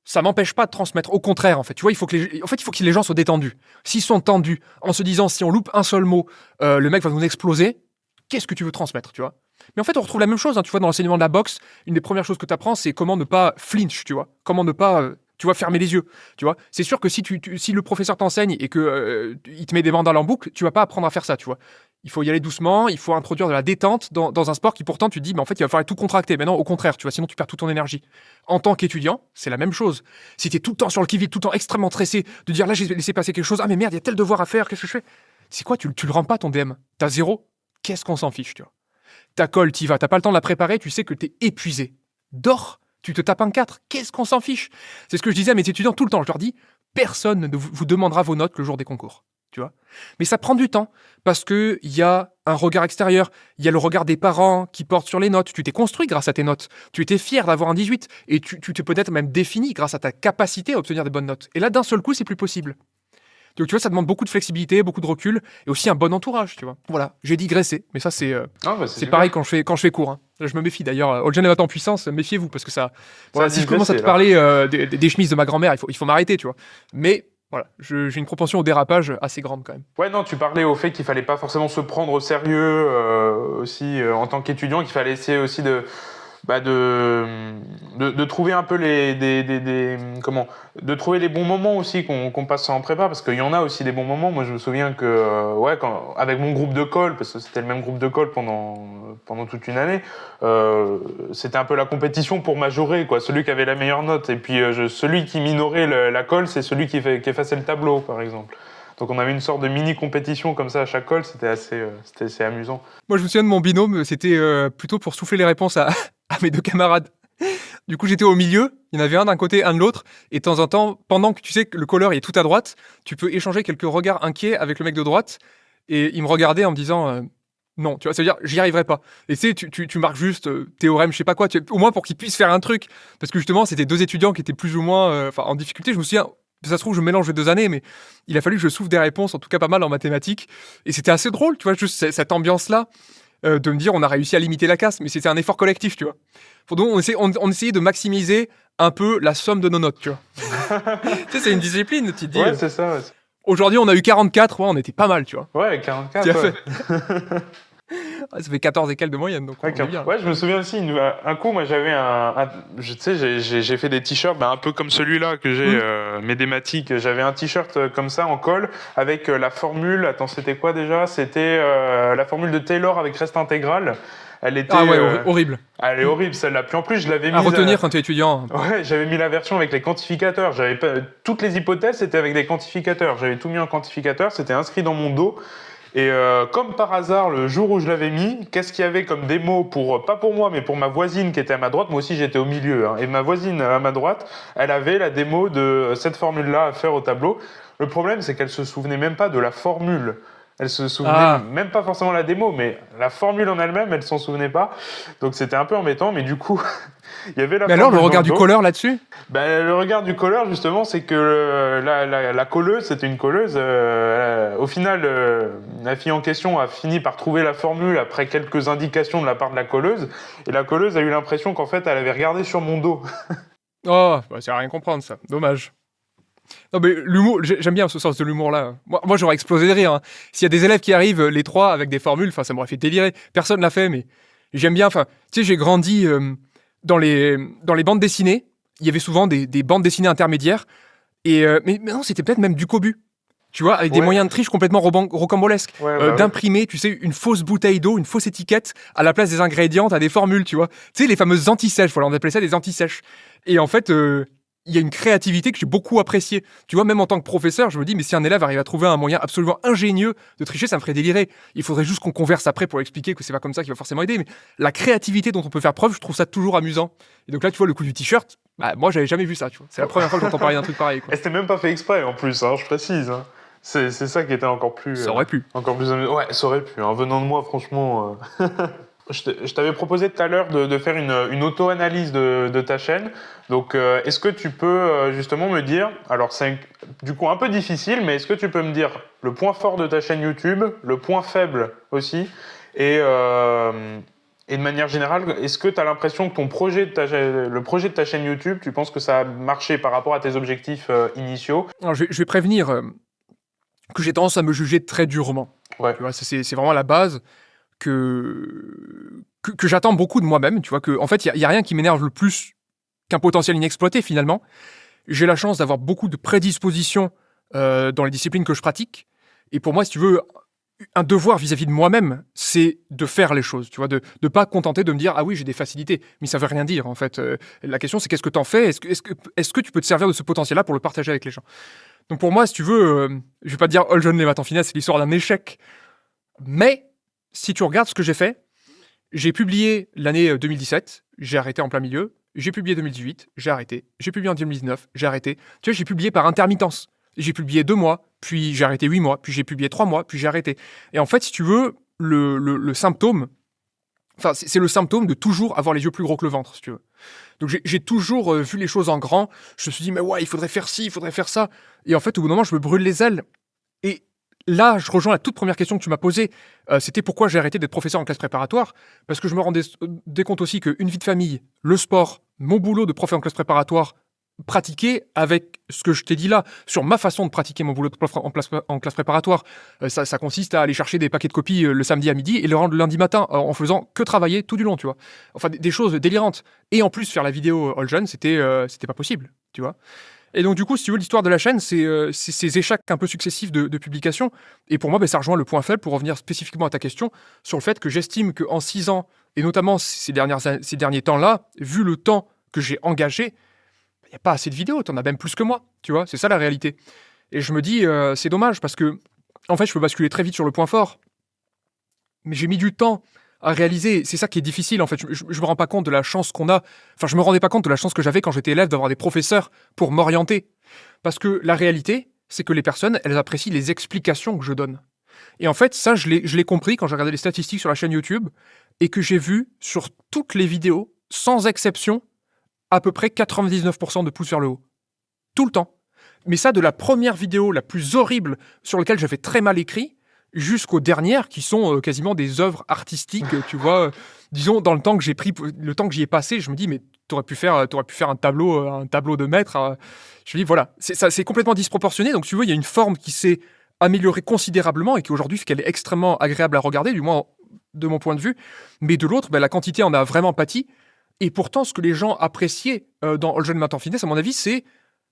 Ça m'empêche pas de transmettre. Au contraire, en fait. Tu vois, il faut que les gens soient détendus. S'ils sont tendus, en se disant, si on loupe un seul mot, le mec va nous exploser, qu'est-ce que tu veux transmettre, tu vois? Mais en fait, on retrouve la même chose, hein, tu vois, dans l'enseignement de la boxe, une des premières choses que tu apprends, c'est comment ne pas flinch, tu vois, comment ne pas, tu vois, fermer les yeux, tu vois. C'est sûr que si le professeur t'enseigne et que il te met des mandales en boucle, tu vas pas apprendre à faire ça, tu vois. Il faut y aller doucement, il faut introduire de la détente dans un sport qui pourtant tu te dis, mais en fait, il va falloir tout contracter. Mais non, au contraire, tu vois, sinon tu perds toute ton énergie. En tant qu'étudiant, c'est la même chose. Si tu es tout le temps sur le qui-vive, tout le temps extrêmement stressé, de dire là, j'ai laissé passer quelque chose, ah mais merde, il y a tel devoir à faire, qu'est-ce que je fais? C'est quoi, tu le rends pas ton DM? T'as 0, qu'est-ce qu'on s'en fiche, tu vois. Ta colle, t'y vas, t'as pas le temps de la préparer, tu sais que t'es épuisé. Dors, tu te tapes un 4, qu'est-ce qu'on s'en fiche? C'est ce que je disais à mes étudiants tout le temps, je leur dis, personne ne vous demandera vos notes le jour des concours, tu vois. Mais ça prend du temps, parce qu'il y a un regard extérieur, il y a le regard des parents qui portent sur les notes, tu t'es construit grâce à tes notes, tu étais fier d'avoir un 18, et tu t'es peut-être même défini grâce à ta capacité à obtenir des bonnes notes. Et là, d'un seul coup, c'est plus possible. Donc, tu vois, ça demande beaucoup de flexibilité, beaucoup de recul, et aussi un bon entourage, tu vois. Voilà, j'ai digressé, mais ça, c'est pareil quand je fais cours. Hein. Là, je me méfie d'ailleurs. Olgen est en puissance, méfiez-vous, parce que ça. Voilà, si je commence à te parler des chemises de ma grand-mère, il faut m'arrêter, tu vois. Mais voilà, j'ai une propension au dérapage assez grande quand même. Ouais, non, tu parlais au fait qu'il fallait pas forcément se prendre au sérieux aussi en tant qu'étudiant, qu'il fallait essayer aussi de trouver un peu de trouver les bons moments aussi qu'on passe en prépa, parce qu'il y en a aussi des bons moments. Moi, je me souviens que avec mon groupe de colle, parce que c'était le même groupe de colle pendant toute une année, c'était un peu la compétition pour majorer, quoi, celui qui avait la meilleure note, et puis celui qui minorait la colle, c'est celui qui effaçait le tableau, par exemple. Donc on avait une sorte de mini-compétition comme ça à chaque colle, c'était assez amusant. Moi, je me souviens de mon binôme, c'était plutôt pour souffler les réponses à mes deux camarades. Du coup, j'étais au milieu, il y en avait un d'un côté, un de l'autre, et de temps en temps, pendant que tu sais que le colleur est tout à droite, tu peux échanger quelques regards inquiets avec le mec de droite, et il me regardait en me disant non, tu vois, ça veut dire j'y arriverai pas. Et tu marques juste théorème, je sais pas quoi, au moins pour qu'il puisse faire un truc, parce que justement, c'était deux étudiants qui étaient plus ou moins en difficulté. Je me souviens, ça se trouve, je mélange les 2 années, mais il a fallu que je souffle des réponses, en tout cas pas mal en mathématiques, et c'était assez drôle, tu vois, juste cette ambiance-là. De me dire on a réussi à limiter la casse, mais c'était un effort collectif, tu vois. Donc on essayait de maximiser un peu la somme de nos notes, tu vois. Tu sais, c'est une discipline, tu te dis. Ouais, c'est ça. Ouais. Aujourd'hui, on a eu 44, ouais, on était pas mal, tu vois. Ouais, 44. Ouais. Ça fait 14 et quelques de moyenne, donc on est bien. Ouais, je me souviens aussi, un coup, moi j'avais tu sais, j'ai fait des t-shirts un peu comme celui-là que j'ai, médématique. J'avais un t-shirt comme ça en colle avec la formule, attends, c'était quoi déjà? C'était la formule de Taylor avec reste intégral. Elle était, horrible. Elle est horrible celle-là. Puis en plus, je l'avais mis. À retenir quand tu es étudiant. Ouais, j'avais mis la version avec les quantificateurs. J'avais pas... Toutes les hypothèses, c'était avec des quantificateurs. J'avais tout mis en quantificateur, c'était inscrit dans mon dos. Et comme par hasard, le jour où je l'avais mis, qu'est-ce qu'il y avait comme démo pas pour moi, mais pour ma voisine qui était à ma droite. Moi aussi, j'étais au milieu. Hein, et ma voisine à ma droite, elle avait la démo de cette formule-là à faire au tableau. Le problème, c'est qu'elle se souvenait même pas de la formule. Elle se souvenait même pas forcément de la démo, mais la formule en elle-même, elle s'en souvenait pas. Donc c'était un peu embêtant, mais du coup, il y avait la. Mais alors, le regard du colleur là-dessus? Ben, le regard du colleur, justement, c'est que la colleuse, c'était une colleuse. Au final, la fille en question a fini par trouver la formule après quelques indications de la part de la colleuse. Et la colleuse a eu l'impression qu'en fait, elle avait regardé sur mon dos. Oh, bah, c'est à rien comprendre, ça. Dommage. Non, mais l'humour, j'aime bien ce sens de l'humour-là. Moi, j'aurais explosé de rire. Hein. S'il y a des élèves qui arrivent, les trois, avec des formules, ça m'aurait fait délirer. Personne l'a fait, mais j'aime bien. Tu sais, j'ai grandi dans les bandes dessinées. Il y avait souvent des bandes dessinées intermédiaires. Mais non, c'était peut-être même du cobu. Tu vois, avec des moyens de triche complètement rocambolesques. D'imprimer, tu sais, une fausse bouteille d'eau, une fausse étiquette, à la place des ingrédients, t'as des formules, tu vois. Tu sais, les fameuses anti-sèches, voilà, on appelait ça des anti-sèches. Et en fait, il y a une créativité que j'ai beaucoup appréciée. Tu vois, même en tant que professeur, je me dis, mais si un élève arrive à trouver un moyen absolument ingénieux de tricher, ça me ferait délirer. Il faudrait juste qu'on converse après pour expliquer que c'est pas comme ça qu'il va forcément aider. Mais la créativité dont on peut faire preuve, je trouve ça toujours amusant. Et donc là, tu vois, le coup du t-shirt, bah, moi, j'avais jamais vu ça, tu vois. C'est la première fois que j'entends parler d'un truc pareil, quoi. Et c'était même pas fait exprès en plus, hein, je précise. Hein. C'est ça qui était encore plus. Ça aurait pu. Encore plus. Ouais, ça aurait pu. Hein. Venant de moi, franchement. Je t'avais proposé tout à l'heure de faire une auto-analyse de ta chaîne. Donc, est-ce que tu peux justement me dire, alors c'est du coup un peu difficile, mais est-ce que tu peux me dire le point fort de ta chaîne YouTube, le point faible aussi, et de manière générale, est-ce que tu as l'impression que le projet de ta chaîne YouTube, tu penses que ça a marché par rapport à tes objectifs initiaux? Alors, je vais prévenir que j'ai tendance à me juger très durement. Ouais. Tu vois, c'est vraiment la base que j'attends beaucoup de moi-même. Tu vois, que, en fait, il y a rien qui m'énerve le plus qu'un potentiel inexploité, finalement. J'ai la chance d'avoir beaucoup de prédispositions dans les disciplines que je pratique. Et pour moi, si tu veux, un devoir vis-à-vis de moi-même, c'est de faire les choses, tu vois, de ne pas contenter de me dire « Ah oui, j'ai des facilités », mais ça veut rien dire, en fait. La question, c'est qu'est-ce que tu en fais? Est-ce que tu peux te servir de ce potentiel-là pour le partager avec les gens? Donc pour moi, si tu veux, je vais pas te dire « All Jeune les maths en finesse », c'est l'histoire d'un échec. Mais, si tu regardes ce que j'ai fait, j'ai publié l'année 2017, j'ai arrêté en plein milieu. J'ai publié 2018, j'ai arrêté. J'ai publié en 2019, j'ai arrêté. Tu vois, j'ai publié par intermittence. J'ai publié 2 mois, puis j'ai arrêté 8 mois, puis j'ai publié 3 mois, puis j'ai arrêté. Et en fait, si tu veux, le symptôme, enfin, c'est le symptôme de toujours avoir les yeux plus gros que le ventre, si tu veux. Donc j'ai toujours vu les choses en grand. Je me suis dit, mais ouais, il faudrait faire ci, il faudrait faire ça. Et en fait, au bout d'un moment, je me brûle les ailes. Et là, je rejoins la toute première question que tu m'as posée. C'était pourquoi j'ai arrêté d'être professeur en classe préparatoire. Parce que je me rendais compte aussi qu'une vie de famille, le sport, mon boulot de prof en classe préparatoire, pratiqué avec ce que je t'ai dit là, sur ma façon de pratiquer mon boulot de prof en classe préparatoire. Ça consiste à aller chercher des paquets de copies le samedi à midi et les rendre le lundi matin en faisant que travailler tout du long, tu vois. Enfin, des choses délirantes. Et en plus, faire la vidéo All Jeune, c'était pas possible, tu vois. Et donc, du coup, si tu veux, l'histoire de la chaîne, c'est ces échecs un peu successifs de publication. Et pour moi, ça rejoint le point faible, pour revenir spécifiquement à ta question, sur le fait que j'estime qu'en 6 ans, et notamment ces derniers temps-là, vu le temps que j'ai engagé, il n'y a pas assez de vidéos, t'en as même plus que moi, tu vois, c'est ça la réalité. Et je me dis, c'est dommage, parce que, en fait, je peux basculer très vite sur le point fort. Mais j'ai mis du temps à réaliser, c'est ça qui est difficile, en fait. Je me rends pas compte de la chance qu'on a, enfin, je me rendais pas compte de la chance que j'avais quand j'étais élève d'avoir des professeurs pour m'orienter. Parce que la réalité, c'est que les personnes, elles apprécient les explications que je donne. Et en fait, ça, je l'ai compris quand j'ai regardé les statistiques sur la chaîne YouTube, et que j'ai vu sur toutes les vidéos, sans exception, à peu près 99% de pouces vers le haut. Tout le temps. Mais ça, de la première vidéo la plus horrible sur laquelle j'avais très mal écrit, jusqu'aux dernières qui sont quasiment des œuvres artistiques, tu vois. Disons, dans le temps que j'ai pris, le temps que j'y ai passé, je me dis, mais t'aurais pu faire un tableau de maître. Je me dis, voilà, c'est complètement disproportionné. Donc, tu vois, il y a une forme qui s'est améliorée considérablement et qui aujourd'hui fait qu'elle est extrêmement agréable à regarder, du moins de mon point de vue. Mais de l'autre, la quantité en a vraiment pâti. Et pourtant, ce que les gens appréciaient dans All Jeune Maths en Finesse, à mon avis, c'est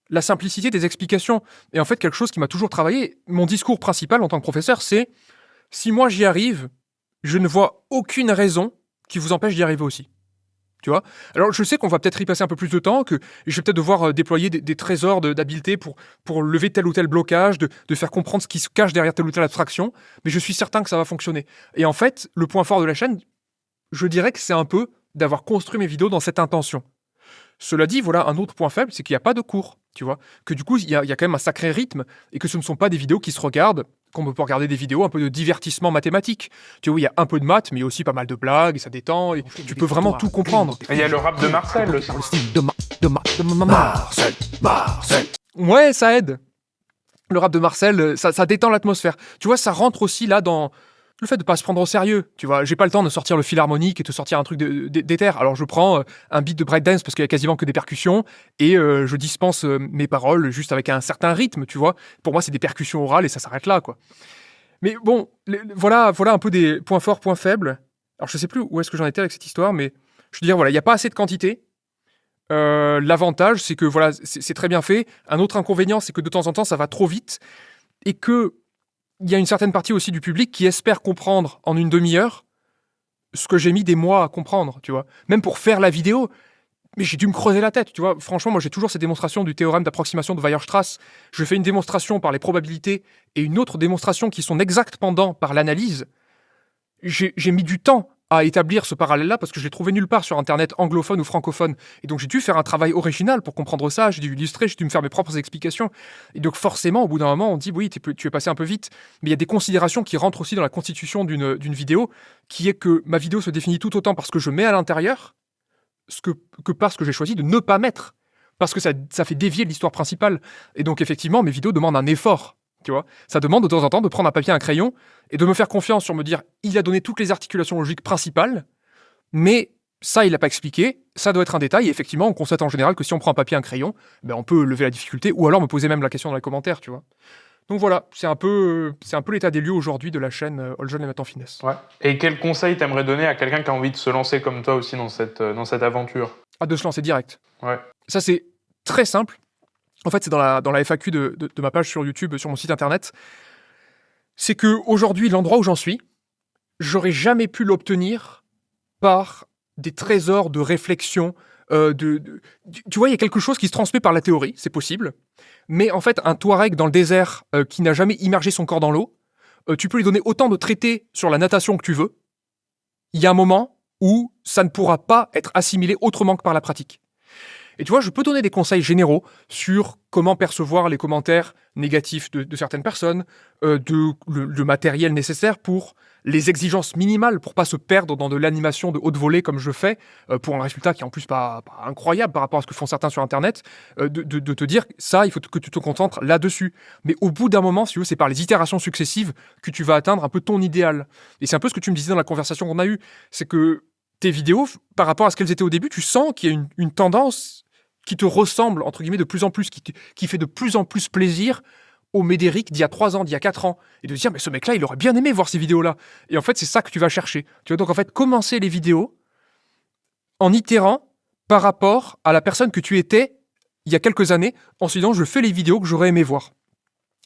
la simplicité des explications. Et en fait, quelque chose qui m'a toujours travaillé, mon discours principal en tant que professeur, c'est « Si moi j'y arrive, je ne vois aucune raison qui vous empêche d'y arriver aussi. » Tu vois? Alors, je sais qu'on va peut-être y passer un peu plus de temps, que je vais peut-être devoir déployer des trésors d'habileté pour lever tel ou tel blocage, de faire comprendre ce qui se cache derrière telle ou telle abstraction, mais je suis certain que ça va fonctionner. Et en fait, le point fort de la chaîne, je dirais que c'est un peu d'avoir construit mes vidéos dans cette intention. Cela dit, voilà un autre point faible, c'est qu'il n'y a pas de cours, tu vois. Que du coup, il y a quand même un sacré rythme, et que ce ne sont pas des vidéos qui se regardent, comme on peut regarder des vidéos un peu de divertissement mathématique. Tu vois, il y a un peu de maths, mais aussi pas mal de blagues, et ça détend, et tu peux vraiment tout comprendre. Et il y a le rap de Marcel aussi. Dans le style de Marcel. Ouais, ça aide. Le rap de Marcel, ça détend l'atmosphère. Tu vois, ça rentre aussi là dans le fait de pas se prendre au sérieux, tu vois. J'ai pas le temps de sortir le philharmonique et de sortir un truc d'éther. Alors je prends un beat de breakdance parce qu'il y a quasiment que des percussions et je dispense mes paroles juste avec un certain rythme, tu vois. Pour moi, c'est des percussions orales et ça s'arrête là, quoi. Mais bon, voilà un peu des points forts, points faibles. Alors je sais plus où est-ce que j'en étais avec cette histoire, mais je veux dire, voilà, il n'y a pas assez de quantité. L'avantage, c'est que voilà, c'est très bien fait. Un autre inconvénient, c'est que de temps en temps, ça va trop vite et que il y a une certaine partie aussi du public qui espère comprendre en une demi-heure ce que j'ai mis des mois à comprendre, tu vois. Même pour faire la vidéo, Mais j'ai dû me creuser la tête, tu vois. Franchement, moi, j'ai toujours cette démonstration du théorème d'approximation de Weierstrass. Je fais une démonstration par les probabilités et une autre démonstration qui sont exactes pendant par l'analyse. J'ai mis du temps à établir ce parallèle-là parce que je l'ai trouvé nulle part sur Internet anglophone ou francophone. Et donc, j'ai dû faire un travail original pour comprendre ça. J'ai dû illustrer, j'ai dû me faire mes propres explications. Et donc, forcément, au bout d'un moment, on dit, oui, tu es passé un peu vite. Mais il y a des considérations qui rentrent aussi dans la constitution d'une vidéo, qui est que ma vidéo se définit tout autant parce que je mets à l'intérieur que parce que j'ai choisi de ne pas mettre. Parce que ça fait dévier l'histoire principale. Et donc, effectivement, mes vidéos demandent un effort. Tu vois, ça demande de temps en temps de prendre un papier, un crayon et de me faire confiance sur me dire il a donné toutes les articulations logiques principales, mais ça, il l'a pas expliqué, ça doit être un détail. Et effectivement, on constate en général que si on prend un papier, un crayon, ben on peut lever la difficulté ou alors me poser même la question dans les commentaires, tu vois. Donc voilà, c'est un peu l'état des lieux aujourd'hui de la chaîne All Jeune et Maintenant Finesse. Ouais. Et quel conseil t'aimerais donner à quelqu'un qui a envie de se lancer comme toi aussi dans cette aventure? Ah, de se lancer direct. Ouais. Ça, c'est très simple. En fait, c'est dans la FAQ de ma page sur YouTube, sur mon site internet. C'est que aujourd'hui, l'endroit où j'en suis, j'aurais jamais pu l'obtenir par des trésors de réflexion. Tu vois, il y a quelque chose qui se transmet par la théorie, c'est possible. Mais en fait, un Touareg dans le désert qui n'a jamais immergé son corps dans l'eau, tu peux lui donner autant de traités sur la natation que tu veux. Il y a un moment où ça ne pourra pas être assimilé autrement que par la pratique. Et tu vois, je peux donner des conseils généraux sur comment percevoir les commentaires négatifs de certaines personnes, le matériel nécessaire pour les exigences minimales pour pas se perdre dans de l'animation de haute volée comme je fais, pour un résultat qui est en plus pas incroyable par rapport à ce que font certains sur Internet, de te dire ça, il faut que tu te concentres là-dessus. Mais au bout d'un moment, si tu veux, c'est par les itérations successives que tu vas atteindre un peu ton idéal. Et c'est un peu ce que tu me disais dans la conversation qu'on a eue, c'est que tes vidéos, par rapport à ce qu'elles étaient au début, tu sens qu'il y a une tendance qui te ressemble, entre guillemets, de plus en plus, qui fait de plus en plus plaisir au Médéric d'il y a 3 ans, d'il y a 4 ans. Et de se dire, mais ce mec-là, il aurait bien aimé voir ces vidéos-là. Et en fait, c'est ça que tu vas chercher. Tu vas donc en fait commencer les vidéos en itérant par rapport à la personne que tu étais il y a quelques années, en se disant, je fais les vidéos que j'aurais aimé voir.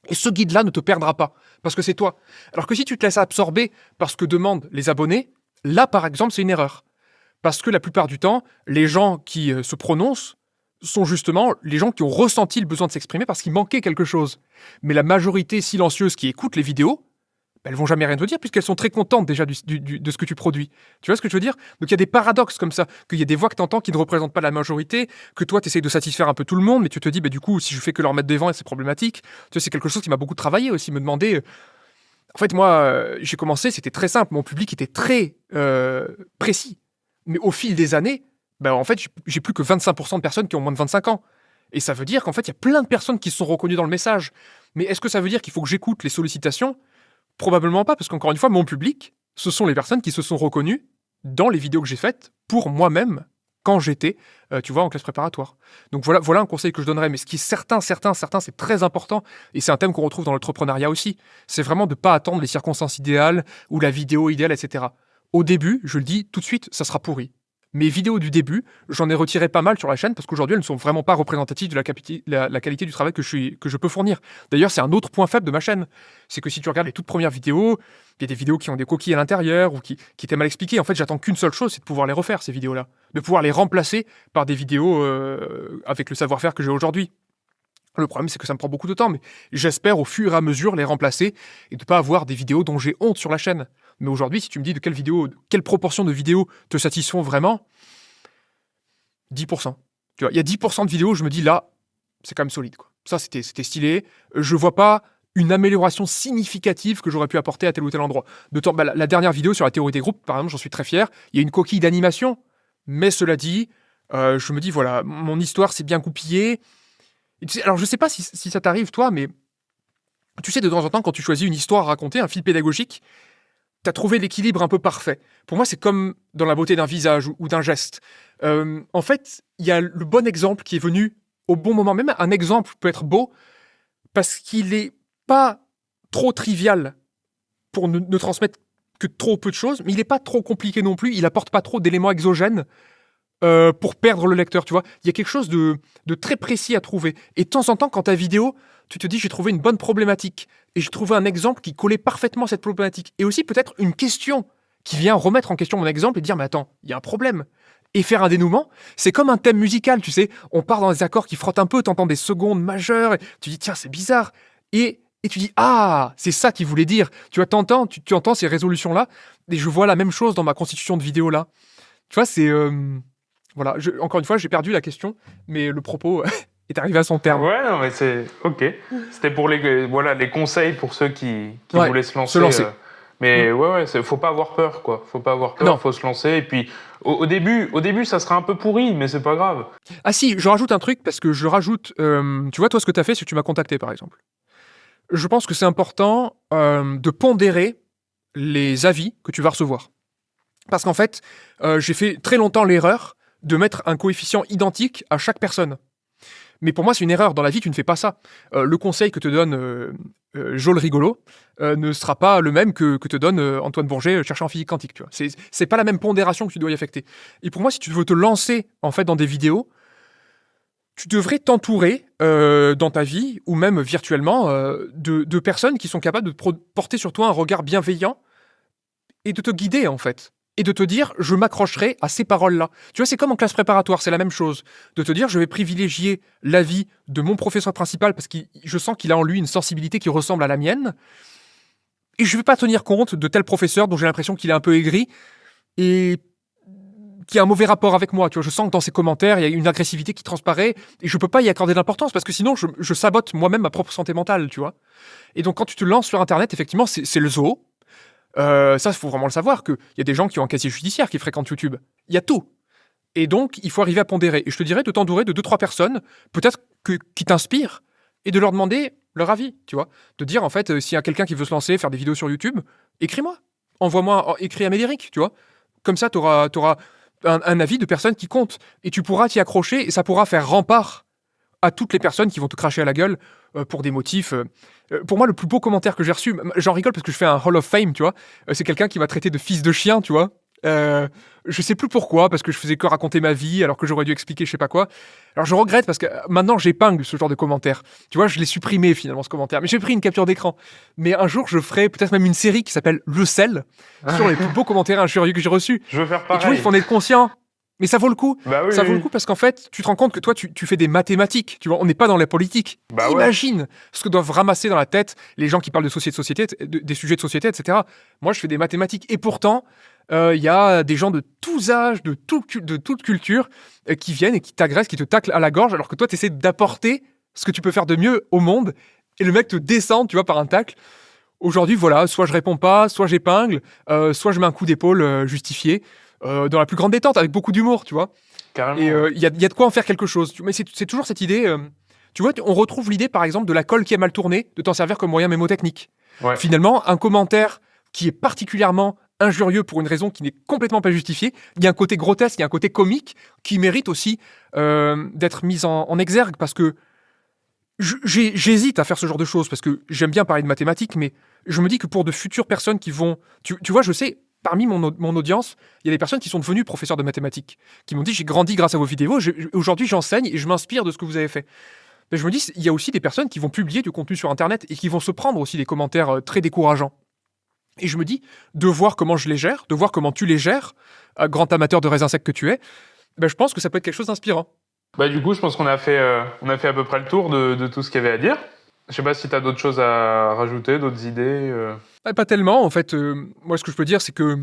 Et ce guide-là ne te perdra pas, parce que c'est toi. Alors que si tu te laisses absorber par ce que demandent les abonnés, là, par exemple, c'est une erreur. Parce que la plupart du temps, les gens qui se prononcent sont justement les gens qui ont ressenti le besoin de s'exprimer parce qu'il manquait quelque chose. Mais la majorité silencieuse qui écoute les vidéos, elles vont jamais rien te dire puisqu'elles sont très contentes déjà de ce que tu produis. Tu vois ce que je veux dire? Donc il y a des paradoxes comme ça, qu'il y a des voix que tu entends qui ne représentent pas la majorité, que toi tu essayes de satisfaire un peu tout le monde, mais tu te dis, du coup, si je fais que leur mettre devant, c'est problématique. Tu vois, c'est quelque chose qui m'a beaucoup travaillé aussi, me demander... En fait, moi, j'ai commencé, c'était très simple, mon public était très précis. Mais au fil des années, en fait, j'ai plus que 25% de personnes qui ont moins de 25 ans. Et ça veut dire qu'en fait, il y a plein de personnes qui se sont reconnues dans le message. Mais est-ce que ça veut dire qu'il faut que j'écoute les sollicitations? Probablement pas, parce qu'encore une fois, mon public, ce sont les personnes qui se sont reconnues dans les vidéos que j'ai faites pour moi-même quand j'étais, tu vois, en classe préparatoire. Donc voilà un conseil que je donnerais. Mais ce qui est certain, c'est très important, et c'est un thème qu'on retrouve dans l'entrepreneuriat aussi, c'est vraiment de ne pas attendre les circonstances idéales ou la vidéo idéale, etc. Au début, je le dis tout de suite, ça sera pourri. Mes vidéos du début, j'en ai retiré pas mal sur la chaîne parce qu'aujourd'hui, elles ne sont vraiment pas représentatives de la qualité du travail que je peux fournir. D'ailleurs, c'est un autre point faible de ma chaîne. C'est que si tu regardes les toutes premières vidéos, il y a des vidéos qui ont des coquilles à l'intérieur ou qui étaient mal expliquées. En fait, j'attends qu'une seule chose, c'est de pouvoir les refaire, ces vidéos-là. De pouvoir les remplacer par des vidéos avec le savoir-faire que j'ai aujourd'hui. Le problème, c'est que ça me prend beaucoup de temps, mais j'espère au fur et à mesure les remplacer et de ne pas avoir des vidéos dont j'ai honte sur la chaîne. Mais aujourd'hui, si tu me dis de quelle proportion de vidéos te satisfont vraiment, 10%. Tu vois, il y a 10% de vidéos où je me dis là, c'est quand même solide, quoi. Ça, c'était stylé. Je vois pas une amélioration significative que j'aurais pu apporter à tel ou tel endroit. La dernière vidéo sur la théorie des groupes, par exemple, j'en suis très fier. Il y a une coquille d'animation, mais cela dit, je me dis voilà, mon histoire s'est bien goupillée. Alors, je sais pas si ça t'arrive, toi, mais tu sais, de temps en temps, quand tu choisis une histoire à raconter, un fil pédagogique, t'as trouvé l'équilibre un peu parfait. Pour moi, c'est comme dans la beauté d'un visage ou d'un geste. En fait, il y a le bon exemple qui est venu au bon moment. Même un exemple peut être beau parce qu'il n'est pas trop trivial pour ne transmettre que trop peu de choses, mais il n'est pas trop compliqué non plus. Il apporte pas trop d'éléments exogènes pour perdre le lecteur, tu vois. Il y a quelque chose de très précis à trouver. Et de temps en temps, quand ta vidéo, tu te dis, j'ai trouvé une bonne problématique. Et j'ai trouvé un exemple qui collait parfaitement à cette problématique. Et aussi peut-être une question qui vient remettre en question mon exemple et dire, mais attends, il y a un problème. et faire un dénouement. C'est comme un thème musical, tu sais. On part dans des accords qui frottent un peu, t'entends des secondes majeures, et tu dis, tiens, c'est bizarre. Et tu dis, ah, c'est ça qu'il voulait dire. Tu vois, tu entends ces résolutions-là, et je vois la même chose dans ma constitution de vidéo là. Tu vois, c'est... voilà, encore une fois, j'ai perdu la question, mais le propos est arrivé à son terme. Ouais, non, mais c'est ok. C'était pour les conseils pour ceux qui Ouais, voulaient se lancer. se lancer. Mais ouais, faut pas avoir peur, quoi. Faut pas avoir peur, Non. faut se lancer. Et puis, au début, ça sera un peu pourri, mais c'est pas grave. Ah si, je rajoute un truc, parce que je rajoute... tu vois, toi, ce que tu as fait, c'est que tu m'as contacté, par exemple. Je pense que c'est important de pondérer les avis que tu vas recevoir. Parce qu'en fait, j'ai fait très longtemps l'erreur de mettre un coefficient identique à chaque personne. Mais pour moi, c'est une erreur. Dans la vie, tu ne fais pas ça. Le conseil que te donne Joel Rigolo ne sera pas le même que te donne Antoine Bourget, chercheur en physique quantique. Tu vois. C'est pas la même pondération que tu dois y affecter. Et pour moi, si tu veux te lancer en fait dans des vidéos, tu devrais t'entourer dans ta vie, ou même virtuellement, de personnes qui sont capables de porter sur toi un regard bienveillant et de te guider, en fait. Et de te dire, je m'accrocherai à ces paroles-là. Tu vois, c'est comme en classe préparatoire, c'est la même chose. De te dire, je vais privilégier l'avis de mon professeur principal parce que je sens qu'il a en lui une sensibilité qui ressemble à la mienne. Et je ne vais pas tenir compte de tel professeur dont j'ai l'impression qu'il est un peu aigri et qui a un mauvais rapport avec moi. Tu vois, je sens que dans ses commentaires, il y a une agressivité qui transparaît et je peux pas y accorder d'importance parce que sinon, je sabote moi-même ma propre santé mentale, tu vois. Et donc, quand tu te lances sur Internet, effectivement, c'est le zoo. Ça, il faut vraiment le savoir, qu'il y a des gens qui ont un casier judiciaire qui fréquentent YouTube. Il y a tout. Et donc, il faut arriver à pondérer. Et je te dirais de t'entourer de 2-3 personnes, peut-être qui t'inspirent, et de leur demander leur avis, tu vois. De dire, en fait, s'il y a quelqu'un qui veut se lancer, faire des vidéos sur YouTube, écris-moi. Écris à Médéric, tu vois. Comme ça, tu auras un avis de personnes qui comptent. Et tu pourras t'y accrocher, et ça pourra faire rempart à toutes les personnes qui vont te cracher à la gueule pour des motifs. Pour moi, le plus beau commentaire que j'ai reçu, j'en rigole parce que je fais un Hall of Fame, tu vois. C'est quelqu'un qui m'a traité de fils de chien, tu vois. Je sais plus pourquoi, parce que je faisais que raconter ma vie alors que j'aurais dû expliquer je sais pas quoi. Alors je regrette parce que maintenant j'épingle ce genre de commentaires. Tu vois, je l'ai supprimé finalement ce commentaire, mais j'ai pris une capture d'écran. Mais un jour je ferai peut-être même une série qui s'appelle Le Sel sur les plus beaux commentaires injurieux que j'ai reçus. Je veux faire Et pareil. tu vois, il faut en être conscient. Mais ça vaut le coup. Bah oui, ça vaut oui. le coup parce qu'en fait, tu te rends compte que toi, tu fais des mathématiques. Tu vois, on n'est pas dans la politique. Bah ouais. Imagine ce que doivent ramasser dans la tête les gens qui parlent des sujets de société, etc. Moi, je fais des mathématiques. Et pourtant, il y a des gens de tous âges, de toute culture, qui viennent et qui t'agressent, qui te taclent à la gorge, alors que toi, tu essaies d'apporter ce que tu peux faire de mieux au monde. Et le mec te descend, tu vois, par un tacle. Aujourd'hui, voilà, soit je réponds pas, soit j'épingle, soit je mets un coup d'épaule justifié. Dans la plus grande détente, avec beaucoup d'humour, tu vois. Carrément. Et il y a de quoi en faire quelque chose. Mais c'est toujours cette idée... tu vois, on retrouve l'idée, par exemple, de la colle qui a mal tourné, de t'en servir comme moyen mémotechnique. Ouais. Finalement, un commentaire qui est particulièrement injurieux pour une raison qui n'est complètement pas justifiée, il y a un côté grotesque, il y a un côté comique qui mérite aussi d'être mis en exergue, parce que j'hésite à faire ce genre de choses, parce que j'aime bien parler de mathématiques, mais je me dis que pour de futures personnes qui vont... Tu vois, je sais... Parmi mon audience, il y a des personnes qui sont devenues professeurs de mathématiques, qui m'ont dit j'ai grandi grâce à vos vidéos, aujourd'hui j'enseigne et je m'inspire de ce que vous avez fait. Mais je me dis, il y a aussi des personnes qui vont publier du contenu sur Internet et qui vont se prendre aussi des commentaires très décourageants. Et je me dis, de voir comment je les gère, de voir comment tu les gères, grand amateur de raisins secs que tu es, je pense que ça peut être quelque chose d'inspirant. Bah du coup, je pense qu'on a fait à peu près le tour de tout ce qu'il y avait à dire. Je sais pas si tu as d'autres choses à rajouter, d'autres idées. Pas tellement, en fait. Moi, ce que je peux dire, c'est que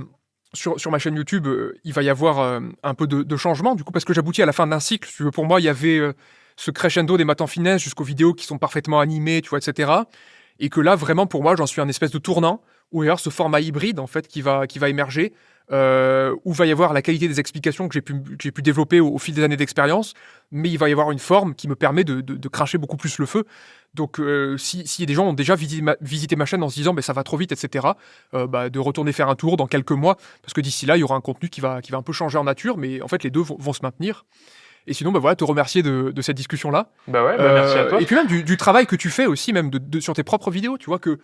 sur ma chaîne YouTube, il va y avoir un peu de changement, du coup, parce que j'aboutis à la fin d'un cycle. Si tu veux, pour moi, il y avait ce crescendo des maths en finesse jusqu'aux vidéos qui sont parfaitement animées, tu vois, etc. Et que là, vraiment, pour moi, j'en suis un espèce de tournant, où il va y avoir ce format hybride, en fait, qui va émerger, où va y avoir la qualité des explications que j'ai pu développer au fil des années d'expérience, mais il va y avoir une forme qui me permet de cracher beaucoup plus le feu. Donc, si des gens ont déjà visité ma chaîne en se disant ça va trop vite, etc., de retourner faire un tour dans quelques mois, parce que d'ici là, il y aura un contenu qui va un peu changer en nature, mais en fait, les deux vont se maintenir. Et sinon, voilà, te remercier de cette discussion-là. Bah ouais, merci à toi. Et puis même du travail que tu fais aussi, même sur tes propres vidéos, tu vois que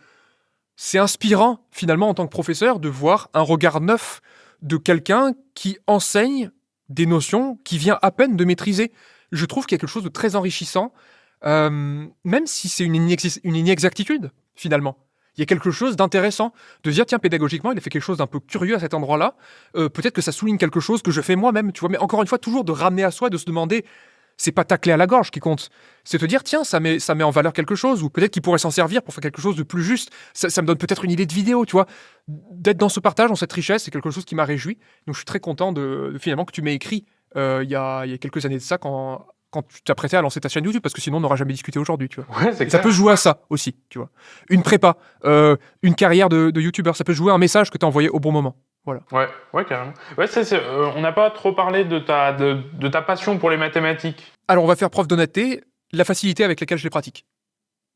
c'est inspirant, finalement, en tant que professeur, de voir un regard neuf de quelqu'un qui enseigne des notions qu'il vient à peine de maîtriser. Je trouve qu'il y a quelque chose de très enrichissant, même si c'est une inexactitude, finalement. Il y a quelque chose d'intéressant de dire, tiens, pédagogiquement, il a fait quelque chose d'un peu curieux à cet endroit-là. Peut-être que ça souligne quelque chose que je fais moi-même, tu vois. Mais encore une fois, toujours de ramener à soi, de se demander, c'est pas tacler à la gorge qui compte. C'est te dire, tiens, ça met en valeur quelque chose, ou peut-être qu'il pourrait s'en servir pour faire quelque chose de plus juste. Ça me donne peut-être une idée de vidéo, tu vois. D'être dans ce partage, dans cette richesse, c'est quelque chose qui m'a réjoui. Donc je suis très content finalement que tu m'aies écrit il y a quelques années de ça, quand tu t'apprêtais à lancer ta chaîne YouTube, parce que sinon on n'aurait jamais discuté aujourd'hui, tu vois. Ouais, c'est Et ça clair. peut jouer à ça aussi, tu vois. Une prépa, une carrière de YouTubeur, ça peut jouer à un message que tu as envoyé au bon moment. Voilà. Ouais, carrément. Ouais, on n'a pas trop parlé de ta passion pour les mathématiques. Alors on va faire preuve d'honnêteté, la facilité avec laquelle je les pratique.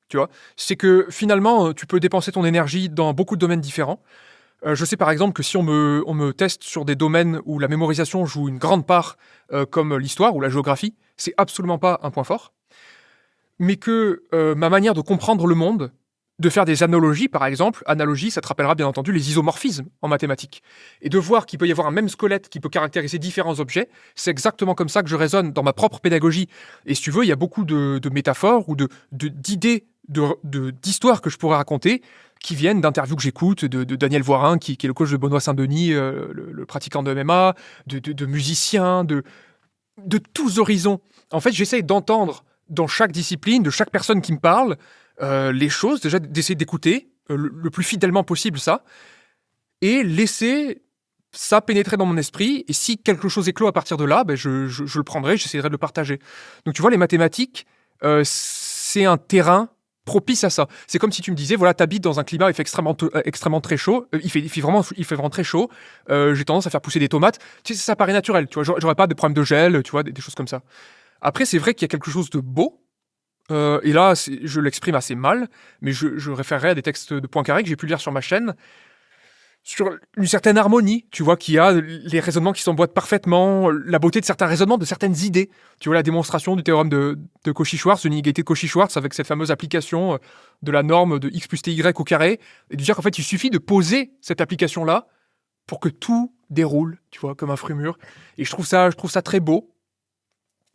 Tu vois, c'est que finalement, tu peux dépenser ton énergie dans beaucoup de domaines différents. Je sais par exemple que si on me teste sur des domaines où la mémorisation joue une grande part, comme l'histoire ou la géographie, c'est absolument pas un point fort. Mais que ma manière de comprendre le monde, de faire des analogies par exemple, analogie, ça te rappellera bien entendu les isomorphismes en mathématiques. Et de voir qu'il peut y avoir un même squelette qui peut caractériser différents objets, c'est exactement comme ça que je raisonne dans ma propre pédagogie. Et si tu veux, il y a beaucoup de métaphores ou d'idées, d'histoires que je pourrais raconter qui viennent d'interviews que j'écoute, de Daniel Voirin, qui est le coach de Benoît Saint-Denis, le pratiquant de MMA, de musiciens, de tous horizons. En fait, j'essaye d'entendre dans chaque discipline, de chaque personne qui me parle, les choses, déjà d'essayer d'écouter le plus fidèlement possible ça, et laisser ça pénétrer dans mon esprit, et si quelque chose éclot à partir de là, ben je le prendrai, j'essaierai de le partager. Donc tu vois, les mathématiques, c'est un terrain propice à ça. C'est comme si tu me disais, voilà, t'habites dans un climat où il fait extrêmement très chaud, il fait vraiment très chaud, j'ai tendance à faire pousser des tomates, tu sais, ça paraît naturel, tu vois, j'aurais pas de problème de gel, tu vois, des choses comme ça. Après, c'est vrai qu'il y a quelque chose de beau, et là, je l'exprime assez mal, mais je référerai à des textes de Poincaré que j'ai pu lire sur ma chaîne, sur une certaine harmonie, tu vois, qu'il y a les raisonnements qui s'emboîtent parfaitement, la beauté de certains raisonnements, de certaines idées. Tu vois, la démonstration du théorème de Cauchy-Schwarz, de l'inégalité de Cauchy-Schwarz, avec cette fameuse application de la norme de x plus ty au carré, et de dire qu'en fait, il suffit de poser cette application-là pour que tout déroule, tu vois, comme un fruit mûr. Et je trouve ça très beau.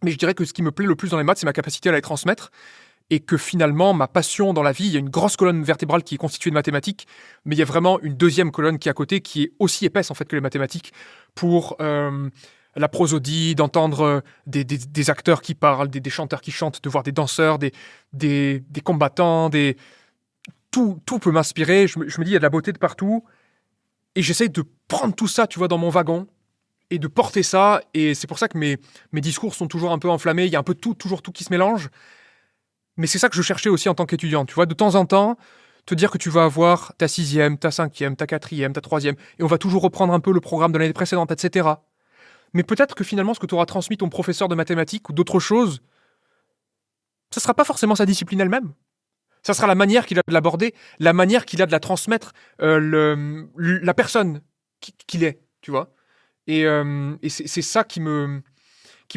Mais je dirais que ce qui me plaît le plus dans les maths, c'est ma capacité à les transmettre. Et que finalement, ma passion dans la vie, il y a une grosse colonne vertébrale qui est constituée de mathématiques, mais il y a vraiment une deuxième colonne qui est à côté, qui est aussi épaisse en fait que les mathématiques, pour la prosodie, d'entendre des acteurs qui parlent, des chanteurs qui chantent, de voir des danseurs, des combattants, tout peut m'inspirer. Je me dis, il y a de la beauté de partout, et j'essaye de prendre tout ça, tu vois, dans mon wagon, et de porter ça, et c'est pour ça que mes discours sont toujours un peu enflammés, il y a un peu toujours tout qui se mélange. Mais c'est ça que je cherchais aussi en tant qu'étudiant, tu vois, de temps en temps, te dire que tu vas avoir ta 6e, ta 5e, ta 4e, ta 3e, et on va toujours reprendre un peu le programme de l'année précédente, etc. Mais peut-être que finalement, ce que tu auras transmis ton professeur de mathématiques ou d'autres choses, ça sera pas forcément sa discipline elle-même. Ça sera la manière qu'il a de l'aborder, la manière qu'il a de la transmettre, la personne qu'il est, tu vois. Et c'est ça qui me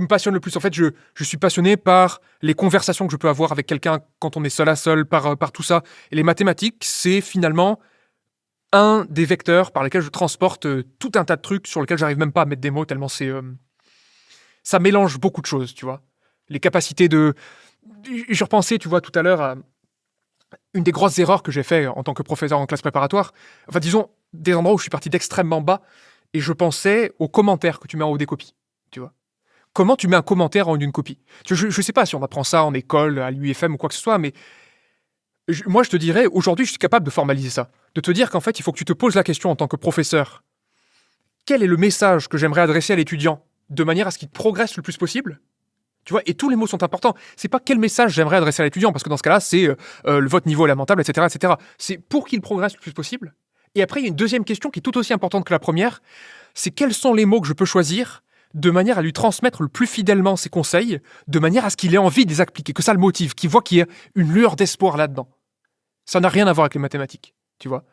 passionne le plus. En fait, je suis passionné par les conversations que je peux avoir avec quelqu'un quand on est seul à seul, par tout ça. Et les mathématiques, c'est finalement un des vecteurs par lesquels je transporte tout un tas de trucs sur lesquels j'arrive même pas à mettre des mots, tellement ça mélange beaucoup de choses, tu vois. Les capacités de... Je repensais, tu vois, tout à l'heure à une des grosses erreurs que j'ai fait en tant que professeur en classe préparatoire. Enfin, disons, des endroits où je suis parti d'extrêmement bas, et je pensais aux commentaires que tu mets en haut des copies, tu vois. Comment tu mets un commentaire en haut d'une copie? Je ne sais pas si on apprend ça en école, à l'UFM ou quoi que ce soit, mais moi je te dirais, aujourd'hui je suis capable de formaliser ça. De te dire qu'en fait, il faut que tu te poses la question en tant que professeur. Quel est le message que j'aimerais adresser à l'étudiant de manière à ce qu'il progresse le plus possible? Tu vois, et tous les mots sont importants. C'est pas quel message j'aimerais adresser à l'étudiant, parce que dans ce cas-là, c'est votre niveau est lamentable, etc., etc. C'est pour qu'il progresse le plus possible. Et après, il y a une deuxième question qui est tout aussi importante que la première, c'est quels sont les mots que je peux choisir de manière à lui transmettre le plus fidèlement ses conseils, de manière à ce qu'il ait envie de les appliquer, que ça le motive, qu'il voit qu'il y a une lueur d'espoir là-dedans. Ça n'a rien à voir avec les mathématiques, tu vois.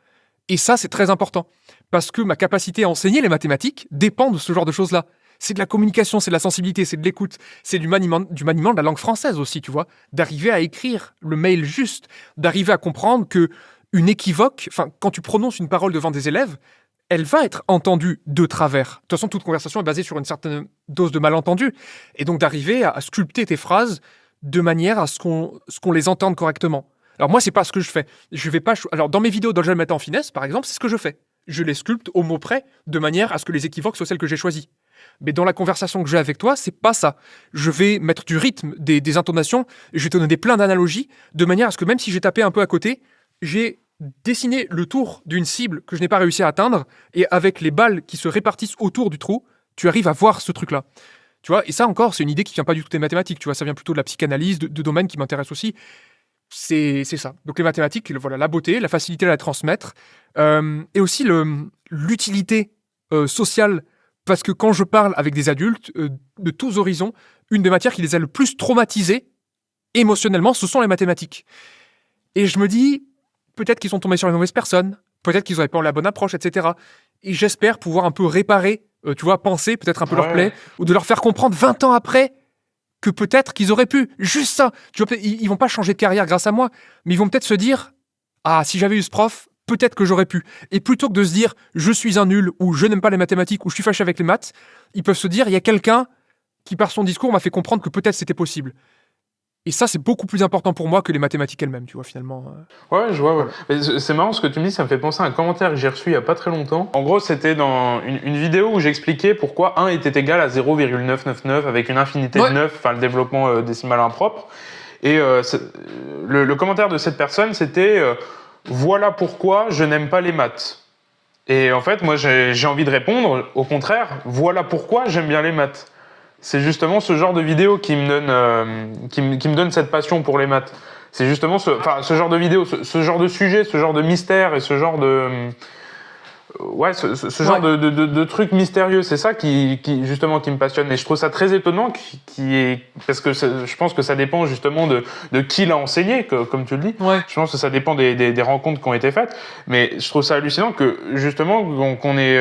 Et ça, c'est très important, parce que ma capacité à enseigner les mathématiques dépend de ce genre de choses-là. C'est de la communication, c'est de la sensibilité, c'est de l'écoute, c'est du maniement de la langue française aussi, tu vois. D'arriver à écrire le mail juste, d'arriver à comprendre que une équivoque, enfin, quand tu prononces une parole devant des élèves, elle va être entendue de travers. De toute façon, toute conversation est basée sur une certaine dose de malentendu. Et donc d'arriver à sculpter tes phrases de manière à ce qu'on les entende correctement. Alors moi, c'est pas ce que je fais. Je vais pas. Alors dans mes vidéos d'Olgen Matin en finesse, par exemple, c'est ce que je fais. Je les sculpte au mot près, de manière à ce que les équivoques soient celles que j'ai choisies. Mais dans la conversation que j'ai avec toi, c'est pas ça. Je vais mettre du rythme, des intonations, je vais te donner plein d'analogies, de manière à ce que même si j'ai tapé un peu à côté, j'ai dessiné le tour d'une cible que je n'ai pas réussi à atteindre, et avec les balles qui se répartissent autour du trou, tu arrives à voir ce truc-là. Tu vois, et ça encore, c'est une idée qui vient pas du tout des mathématiques, tu vois, ça vient plutôt de la psychanalyse, de domaines qui m'intéressent aussi. C'est ça. Donc les mathématiques, voilà, la beauté, la facilité à la transmettre, et aussi l'utilité sociale, parce que quand je parle avec des adultes de tous horizons, une des matières qui les a le plus traumatisés émotionnellement, ce sont les mathématiques. Et je me dis, peut-être qu'ils sont tombés sur les mauvaises personnes, peut-être qu'ils n'auraient pas eu la bonne approche, etc. Et j'espère pouvoir un peu réparer, tu vois, penser peut-être un peu leur plaie, ou de leur faire comprendre 20 ans après que peut-être qu'ils auraient pu. Juste ça. Tu vois, ils vont pas changer de carrière grâce à moi, mais ils vont peut-être se dire, ah, si j'avais eu ce prof, peut-être que j'aurais pu. Et plutôt que de se dire, je suis un nul, ou je n'aime pas les mathématiques, ou je suis fâché avec les maths, ils peuvent se dire, il y a quelqu'un qui, par son discours, m'a fait comprendre que peut-être c'était possible. Et ça, c'est beaucoup plus important pour moi que les mathématiques elles-mêmes, tu vois, finalement. Ouais, je vois. Ouais. Mais c'est marrant ce que tu me dis, ça me fait penser à un commentaire que j'ai reçu il y a pas très longtemps. En gros, c'était dans une vidéo où j'expliquais pourquoi 1 était égal à 0,999 avec une infinité de 9, enfin le développement décimal impropre. Et le commentaire de cette personne, c'était voilà pourquoi je n'aime pas les maths. Et en fait, moi, j'ai envie de répondre, au contraire, voilà pourquoi j'aime bien les maths. C'est justement ce genre de vidéo qui me donne, qui me donne cette passion pour les maths. C'est justement ce genre de vidéo, ce genre de sujet, ce genre de mystère et ce genre de... ce genre de trucs mystérieux, c'est ça qui justement qui me passionne. Et je trouve ça très étonnant parce que je pense que ça dépend justement de qui l'a enseigné, comme tu le dis. Ouais. Je pense que ça dépend des rencontres qui ont été faites. Mais je trouve ça hallucinant que justement qu'on ait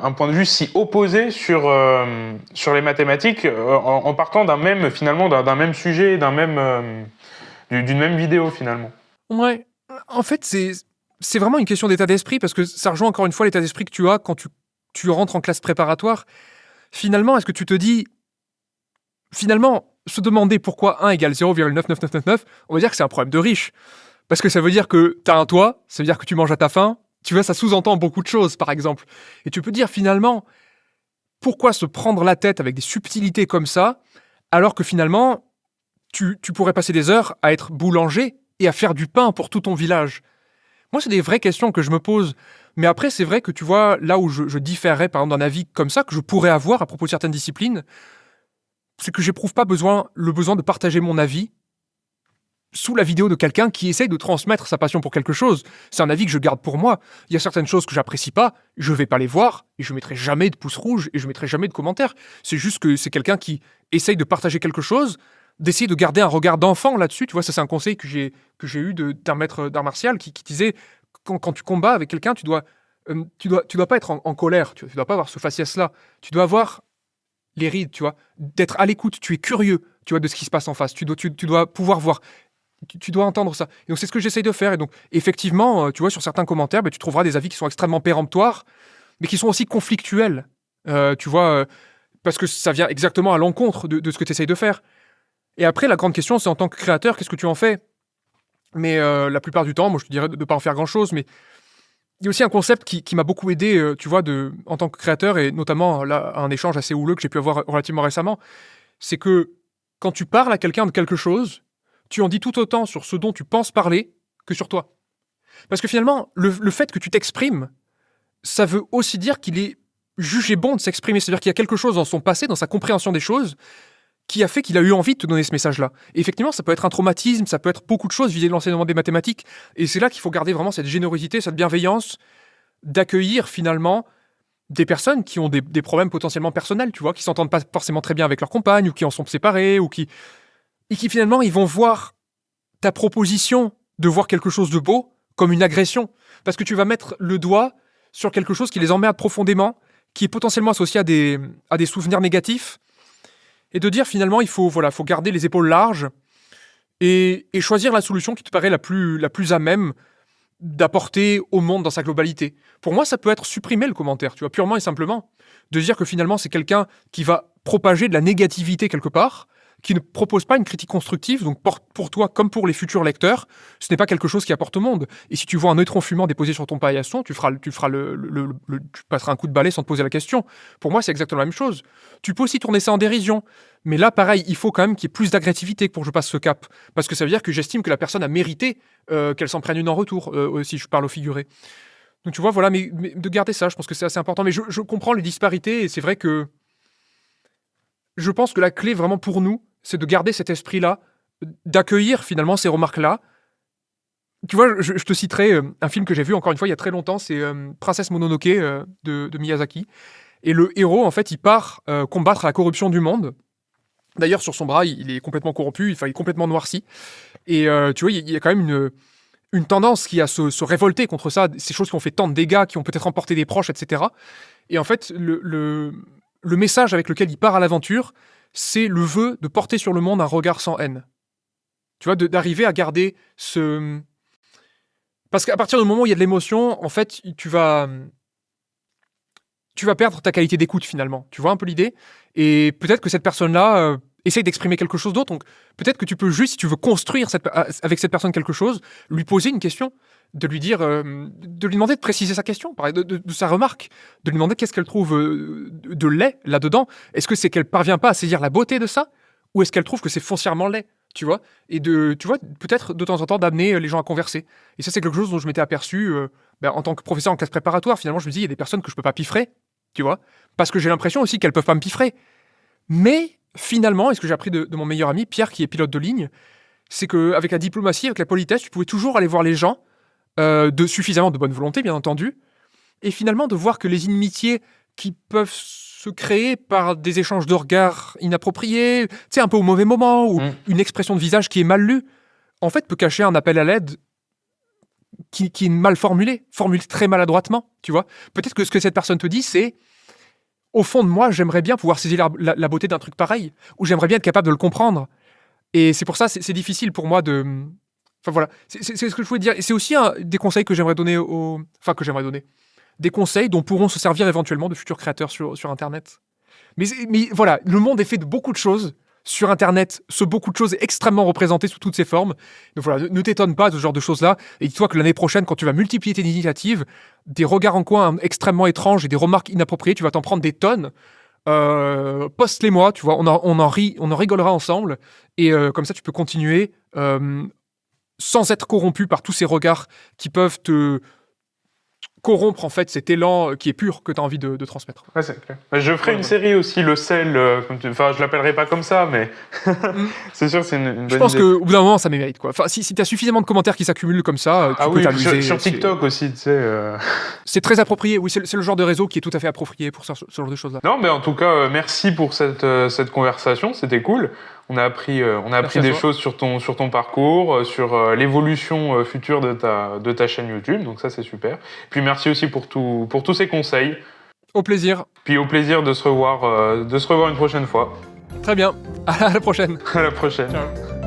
un point de vue si opposé sur les mathématiques en partant d'un même même sujet, d'une même vidéo finalement. Ouais. En fait, c'est vraiment une question d'état d'esprit, parce que ça rejoint encore une fois l'état d'esprit que tu as quand tu rentres en classe préparatoire. Finalement, est-ce que tu te dis... Finalement, se demander pourquoi 1 égale 0,99999, on va dire que c'est un problème de riche. Parce que ça veut dire que t'as un toit, ça veut dire que tu manges à ta faim. Tu vois, ça sous-entend beaucoup de choses, par exemple. Et tu peux dire, finalement, pourquoi se prendre la tête avec des subtilités comme ça, alors que finalement, tu pourrais passer des heures à être boulanger et à faire du pain pour tout ton village. Moi, c'est des vraies questions que je me pose. Mais après, c'est vrai que tu vois, là où je différerais, par exemple, d'un avis comme ça, que je pourrais avoir à propos de certaines disciplines, c'est que j'éprouve pas le besoin de partager mon avis sous la vidéo de quelqu'un qui essaye de transmettre sa passion pour quelque chose. C'est un avis que je garde pour moi. Il y a certaines choses que j'apprécie pas, je vais pas les voir, et je mettrai jamais de pouce rouge, et je mettrai jamais de commentaires. C'est juste que c'est quelqu'un qui essaye de partager quelque chose, d'essayer de garder un regard d'enfant là-dessus. Tu vois, ça c'est un conseil que j'ai eu d'un maître d'art martial qui disait, quand tu combats avec quelqu'un, tu dois pas être en colère, tu dois pas avoir ce faciès-là. Tu dois avoir les rides, tu vois, d'être à l'écoute, tu es curieux, tu vois, de ce qui se passe en face. Tu dois pouvoir voir, tu dois entendre ça. Et donc c'est ce que j'essaye de faire. Et donc effectivement, tu vois, sur certains commentaires, tu trouveras des avis qui sont extrêmement péremptoires, mais qui sont aussi conflictuels. Tu vois, parce que ça vient exactement à l'encontre de ce que tu essayes de faire. Et après, la grande question, c'est en tant que créateur, qu'est-ce que tu en fais ? Mais la plupart du temps, moi je te dirais de ne pas en faire grand-chose, mais il y a aussi un concept qui m'a beaucoup aidé, tu vois, en tant que créateur, et notamment là, un échange assez houleux que j'ai pu avoir relativement récemment, c'est que quand tu parles à quelqu'un de quelque chose, tu en dis tout autant sur ce dont tu penses parler que sur toi. Parce que finalement, le fait que tu t'exprimes, ça veut aussi dire qu'il est jugé bon de s'exprimer. C'est-à-dire qu'il y a quelque chose dans son passé, dans sa compréhension des choses, qui a fait qu'il a eu envie de te donner ce message-là. Et effectivement, ça peut être un traumatisme, ça peut être beaucoup de choses vis-à-vis de l'enseignement des mathématiques. Et c'est là qu'il faut garder vraiment cette générosité, cette bienveillance, d'accueillir finalement des personnes qui ont des problèmes potentiellement personnels, tu vois, qui s'entendent pas forcément très bien avec leur compagne, ou qui en sont séparés, et qui finalement, ils vont voir ta proposition de voir quelque chose de beau comme une agression. Parce que tu vas mettre le doigt sur quelque chose qui les emmerde profondément, qui est potentiellement associé à des souvenirs négatifs, et de dire finalement, il faut garder les épaules larges et choisir la solution qui te paraît la plus à même d'apporter au monde dans sa globalité. Pour moi, ça peut être supprimer le commentaire, tu vois, purement et simplement. De dire que finalement, c'est quelqu'un qui va propager de la négativité quelque part, qui ne propose pas une critique constructive, donc pour toi comme pour les futurs lecteurs, ce n'est pas quelque chose qui apporte au monde. Et si tu vois un neutron fumant déposé sur ton paillasson, tu passeras un coup de balai sans te poser la question. Pour moi, c'est exactement la même chose. Tu peux aussi tourner ça en dérision. Mais là, pareil, il faut quand même qu'il y ait plus d'agressivité pour que je passe ce cap. Parce que ça veut dire que j'estime que la personne a mérité qu'elle s'en prenne une en retour, si je parle au figuré. Donc tu vois, voilà, mais de garder ça, je pense que c'est assez important. Mais je comprends les disparités, et c'est vrai que je pense que la clé vraiment pour nous, c'est de garder cet esprit-là, d'accueillir finalement ces remarques-là. Tu vois, je te citerai un film que j'ai vu encore une fois il y a très longtemps, c'est Princesse Mononoke de Miyazaki. Et le héros, en fait, il part combattre la corruption du monde. D'ailleurs, sur son bras, il est complètement corrompu, il est complètement noirci. Et tu vois, il y a quand même une tendance qui a se révolter contre ça, ces choses qui ont fait tant de dégâts, qui ont peut-être emporté des proches, etc. Et en fait, le message avec lequel il part à l'aventure, c'est le vœu de porter sur le monde un regard sans haine. Tu vois, d'arriver à garder ce... Parce qu'à partir du moment où il y a de l'émotion, en fait, tu vas perdre ta qualité d'écoute finalement. Tu vois un peu l'idée? Et peut-être que cette personne-là essaye d'exprimer quelque chose d'autre. Donc peut-être que tu peux juste, si tu veux construire avec cette personne quelque chose, lui poser une question, de lui dire, de lui demander de préciser sa question, de sa remarque, de lui demander qu'est-ce qu'elle trouve de laid là-dedans. Est-ce que c'est qu'elle parvient pas à saisir la beauté de ça, ou est-ce qu'elle trouve que c'est foncièrement laid? Tu vois, et peut-être de temps en temps d'amener les gens à converser. Et ça, c'est quelque chose dont je m'étais aperçu en tant que professeur en classe préparatoire. Finalement, je me dis, il y a des personnes que je peux pas piffrer, tu vois, parce que j'ai l'impression aussi qu'elles peuvent pas me piffrer. Mais finalement, et ce que j'ai appris de mon meilleur ami, Pierre, qui est pilote de ligne, c'est qu'avec la diplomatie, avec la politesse, tu pouvais toujours aller voir les gens de suffisamment de bonne volonté, bien entendu, et finalement de voir que les inimitiés qui peuvent se créer par des échanges de regards inappropriés, tu sais, un peu au mauvais moment, ou une expression de visage qui est mal lue, en fait, peut cacher un appel à l'aide qui est mal formulé très maladroitement, tu vois. Peut-être que ce que cette personne te dit, c'est au fond de moi, j'aimerais bien pouvoir saisir la beauté d'un truc pareil, ou j'aimerais bien être capable de le comprendre. Et c'est pour ça, c'est difficile pour moi de... Enfin voilà, c'est ce que je voulais dire. Et c'est aussi des conseils que j'aimerais donner des conseils dont pourront se servir éventuellement de futurs créateurs sur Internet. Mais voilà, le monde est fait de beaucoup de choses. Sur Internet, ce beaucoup de choses est extrêmement représenté sous toutes ses formes. Donc voilà, ne t'étonne pas de ce genre de choses-là. Et dis-toi que l'année prochaine, quand tu vas multiplier tes initiatives, des regards en coin extrêmement étranges et des remarques inappropriées, tu vas t'en prendre des tonnes. Poste-les-moi, tu vois, on en rigolera ensemble. Et comme ça, tu peux continuer sans être corrompu par tous ces regards qui peuvent te corrompre en fait cet élan qui est pur que tu as envie de transmettre. Ouais, c'est clair. Je ferai une série aussi, le sel, enfin je l'appellerai pas comme ça, mais c'est sûr que c'est une bonne idée. Je pense qu'au bout d'un moment ça mérite quoi. Enfin, si tu as suffisamment de commentaires qui s'accumulent comme ça, tu peux t'amuser. Sur TikTok aussi, tu sais. C'est très approprié, oui, c'est le genre de réseau qui est tout à fait approprié pour ce genre de choses-là. Non, mais en tout cas, merci pour cette conversation, c'était cool. On a appris des choses sur ton parcours, sur l'évolution future de ta chaîne YouTube, donc ça c'est super. Puis merci aussi pour tous ces conseils. Au plaisir. Puis au plaisir de se revoir une prochaine fois. Très bien, à la prochaine. À la prochaine. Ciao.